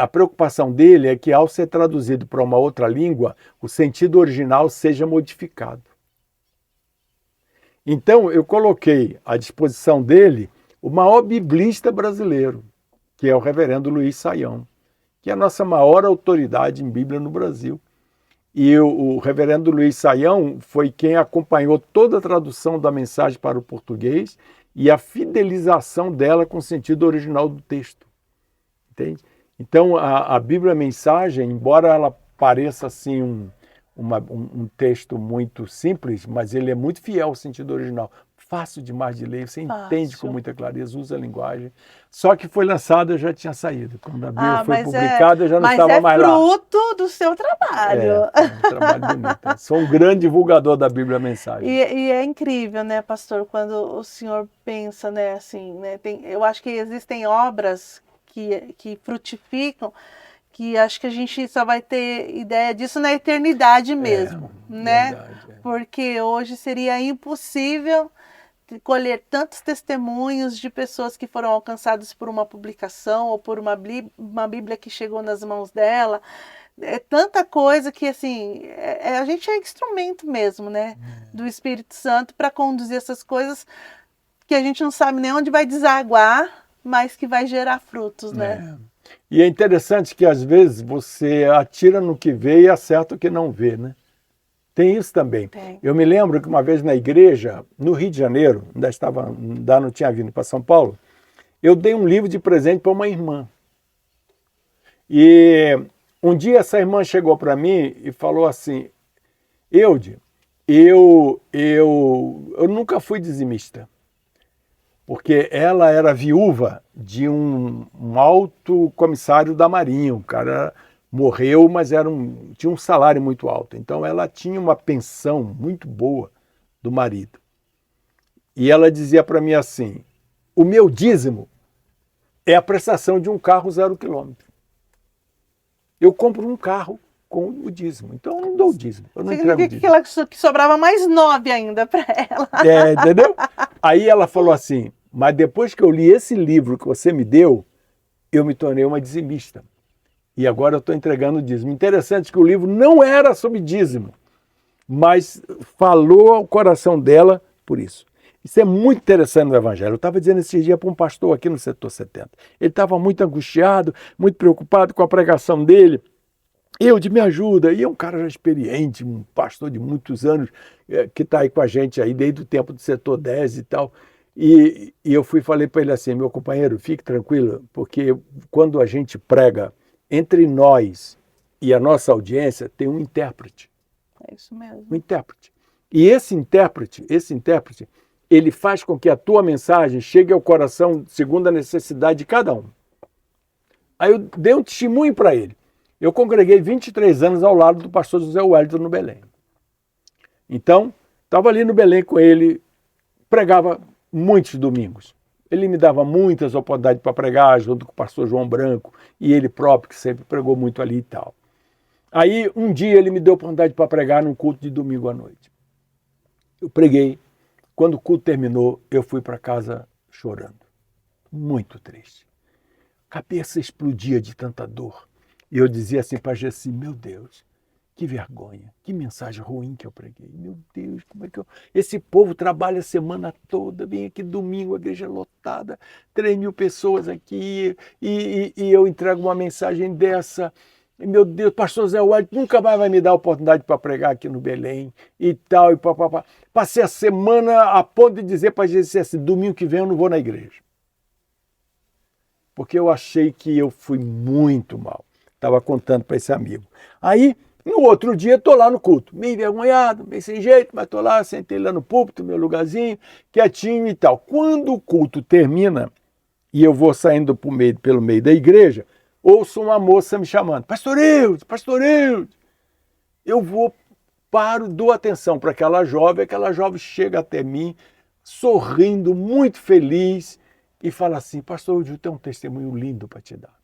a preocupação dele é que ao ser traduzido para uma outra língua, o sentido original seja modificado. Então, eu coloquei à disposição dele o maior biblista brasileiro, que é o reverendo Luiz Saião, que é a nossa maior autoridade em Bíblia no Brasil. E o reverendo Luiz Saião foi quem acompanhou toda a tradução da mensagem para o português e a fidelização dela com o sentido original do texto. Entende? Então, a Bíblia Mensagem, embora ela pareça assim um texto muito simples, mas ele é muito fiel ao sentido original. Fácil demais de ler, você entende com muita clareza, usa a linguagem. Só que foi lançada, eu já tinha saído. Quando a Bíblia foi publicada, eu já não estava mais lá. Mas é fruto do seu trabalho. É um trabalho bonito. Sou um grande divulgador da Bíblia Mensagem. E é incrível, né, pastor, quando o senhor pensa, né, assim, né, eu acho que existem obras que frutificam, que acho que a gente só vai ter ideia disso na eternidade mesmo, né? Verdade, Porque hoje seria impossível colher tantos testemunhos de pessoas que foram alcançadas por uma publicação ou por uma Bíblia que chegou nas mãos dela. É tanta coisa que, assim, a gente é instrumento mesmo, né, do Espírito Santo para conduzir essas coisas que a gente não sabe nem onde vai desaguar, mas que vai gerar frutos, né? E é interessante que, às vezes, você atira no que vê e acerta o que não vê, né? Tem isso também. Tem. Eu me lembro que uma vez na igreja, no Rio de Janeiro, ainda não tinha vindo para São Paulo, eu dei um livro de presente para uma irmã. E um dia essa irmã chegou para mim e falou assim, Eude, eu nunca fui dizimista, porque ela era viúva de um alto comissário da Marinha, o cara morreu, mas tinha um salário muito alto. Então ela tinha uma pensão muito boa do marido. E ela dizia para mim assim, o meu dízimo é a prestação de um carro 0 quilômetro. Eu compro um carro com o dízimo. Então eu não dou o dízimo. Eu não entrego o dízimo. Significa que sobrava mais 9 ainda para ela. Entendeu? Aí ela falou assim, mas depois que eu li esse livro que você me deu, eu me tornei uma dizimista. E agora eu estou entregando o dízimo. Interessante que o livro não era sobre dízimo. mas falou ao coração dela por isso. Isso é muito interessante no Evangelho. Eu estava dizendo esses dias para um pastor aqui no setor 70. Ele estava muito angustiado, muito preocupado com a pregação dele. Me ajuda. E é um cara já experiente, um pastor de muitos anos, que está aí com a gente aí desde o tempo do setor 10 e tal. E eu fui e falei para ele assim, meu companheiro, fique tranquilo, porque quando a gente prega entre nós e a nossa audiência, tem um intérprete. É isso mesmo. Um intérprete. E esse intérprete, ele faz com que a tua mensagem chegue ao coração segundo a necessidade de cada um. Aí eu dei um testemunho para ele. Eu congreguei 23 anos ao lado do pastor José Wellington no Belém. Então, estava ali no Belém com ele, pregava muitos domingos. Ele me dava muitas oportunidades para pregar, junto com o pastor João Branco, e ele próprio, que sempre pregou muito ali e tal. Aí, um dia, ele me deu oportunidade para pregar num culto de domingo à noite. Eu preguei. Quando o culto terminou, eu fui para casa chorando. Muito triste. A cabeça explodia de tanta dor. E eu dizia assim para Gessi, meu Deus, que vergonha, que mensagem ruim que eu preguei. Meu Deus, como é que eu... Esse povo trabalha a semana toda, vem aqui domingo, a igreja lotada, 3.000 pessoas aqui, e eu entrego uma mensagem dessa. E, meu Deus, pastor Zé Wellington nunca mais vai me dar a oportunidade para pregar aqui no Belém e tal, e papapá. Passei a semana a ponto de dizer para Gessi assim, domingo que vem eu não vou na igreja. Porque eu achei que eu fui muito mal. Estava contando para esse amigo. Aí, no outro dia, estou lá no culto, meio envergonhado, meio sem jeito, mas estou lá, sentei lá no púlpito, meu lugarzinho, quietinho e tal. Quando o culto termina e eu vou saindo pelo meio da igreja, ouço uma moça me chamando, Pastor Eudes, Pastor Eudes. Eu vou, paro, dou atenção para aquela jovem chega até mim, sorrindo, muito feliz, e fala assim, Pastor Eudes, eu tenho um testemunho lindo para te dar.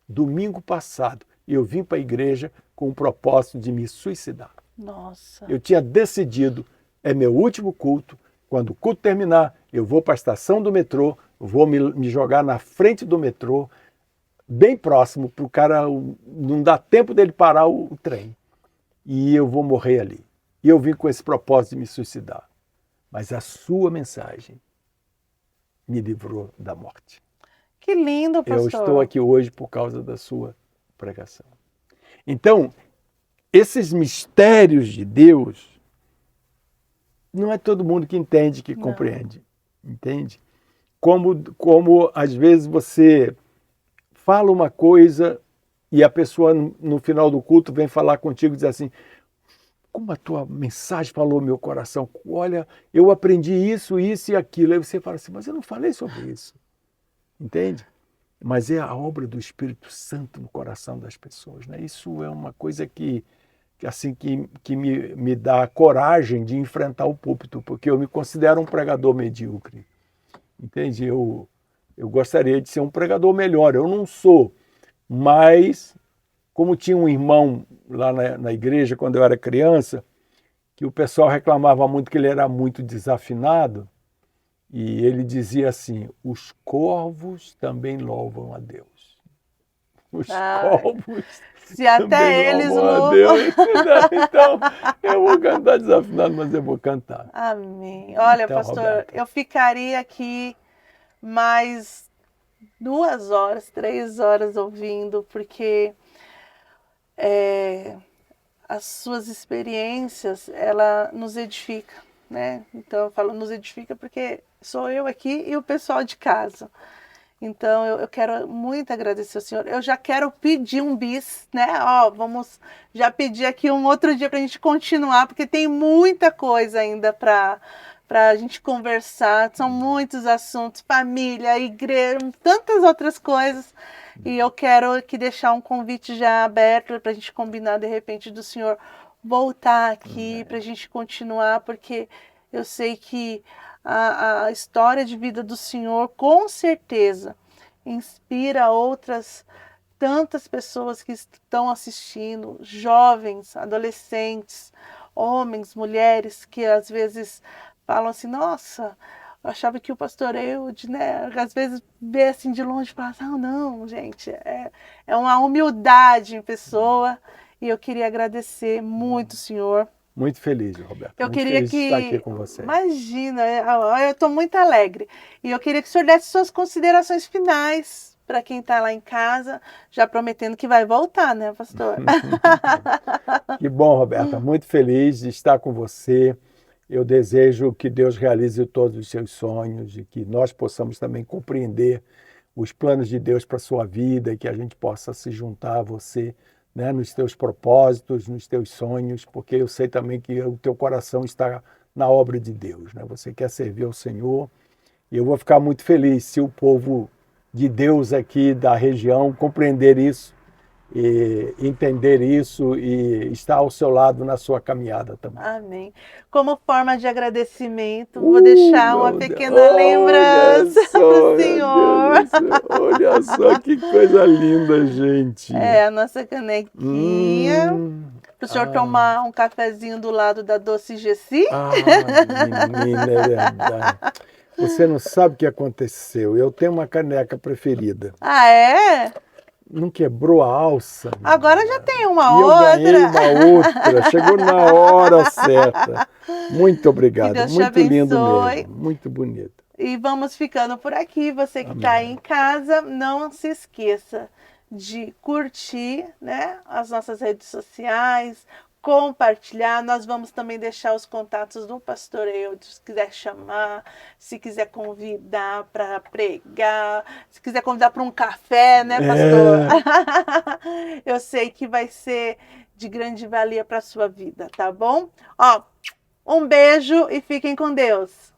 Domingo passado, eu vim para a igreja com o propósito de me suicidar. Nossa. Eu tinha decidido, é meu último culto, quando o culto terminar, eu vou para a estação do metrô, vou me jogar na frente do metrô, bem próximo, para o cara não dar tempo dele parar o trem. E eu vou morrer ali. E eu vim com esse propósito de me suicidar. Mas a sua mensagem me livrou da morte. Que lindo, pastor. Eu estou aqui hoje por causa da sua pregação. Então, esses mistérios de Deus, não é todo mundo que entende, que compreende. Entende? Como às vezes você fala uma coisa e a pessoa no final do culto vem falar contigo e diz assim, como a tua mensagem falou no meu coração, olha, eu aprendi isso e aquilo. Aí você fala assim, mas eu não falei sobre isso. Entende? Mas é a obra do Espírito Santo no coração das pessoas. Né? Isso é uma coisa que me dá coragem de enfrentar o púlpito, porque eu me considero um pregador medíocre. Entende? Eu gostaria de ser um pregador melhor. Eu não sou, mas como tinha um irmão lá na igreja, quando eu era criança, que o pessoal reclamava muito que ele era muito desafinado, e ele dizia assim, os corvos também louvam a Deus. Os corvos se até eles louvam a Deus. Então, eu vou cantar desafinado, mas eu vou cantar. Amém. Olha, então, pastor, Roberta, eu ficaria aqui mais 2 horas, 3 horas ouvindo, porque as suas experiências, ela nos edifica, né? Então eu falo nos edifica porque sou eu aqui e o pessoal de casa. Então eu quero muito agradecer ao senhor. Eu já quero pedir um bis, né? Vamos já pedir aqui um outro dia para a gente continuar, porque tem muita coisa ainda para a gente conversar. São muitos assuntos, família, igreja, tantas outras coisas. E eu quero aqui deixar um convite já aberto para a gente combinar, de repente, do senhor voltar aqui para a gente continuar, porque eu sei que a história de vida do senhor, com certeza, inspira outras tantas pessoas que estão assistindo, jovens, adolescentes, homens, mulheres, que às vezes falam assim, nossa, eu achava que o pastor Eudes, né, às vezes vê assim de longe e fala assim, não, gente, é uma humildade em pessoa, e eu queria agradecer muito, senhor, Muito feliz, Roberto. Eu Muito queria feliz de estar aqui que, com você. imagina, eu estou muito alegre. E eu queria que o senhor desse suas considerações finais para quem está lá em casa, já prometendo que vai voltar, né, pastor? Que bom, Roberta. Muito feliz de estar com você. Eu desejo que Deus realize todos os seus sonhos e que nós possamos também compreender os planos de Deus para a sua vida e que a gente possa se juntar a você, né, nos teus propósitos, nos teus sonhos, porque eu sei também que o teu coração está na obra de Deus, né? Você quer servir ao Senhor e eu vou ficar muito feliz se o povo de Deus aqui da região compreender isso e entender isso e estar ao seu lado na sua caminhada também. Amém. Como forma de agradecimento, vou deixar uma Meu Deus. pequena lembrança para o senhor. Meu Deus do céu. Olha só que coisa linda, gente. É a nossa canequinha. Para o senhor Ah. tomar um cafezinho do lado da Doce Gessi. Menina, é verdade. Você não sabe o que aconteceu. Eu tenho uma caneca preferida. Ah, é? Não quebrou a alça. Agora já tem uma E eu outra. ganhei uma outra. Chegou na hora certa. Muito obrigado. Que Deus te Muito lindo abençoe. mesmo. Muito bonito. E vamos ficando por aqui. Você que está aí em casa, não se esqueça de curtir, né, as nossas redes sociais, compartilhar. Nós vamos também deixar os contatos do pastor Eudes, se quiser chamar, se quiser convidar para pregar, se quiser convidar para um café, né, pastor? Eu sei que vai ser de grande valia para a sua vida, tá bom? Ó, um beijo e fiquem com Deus.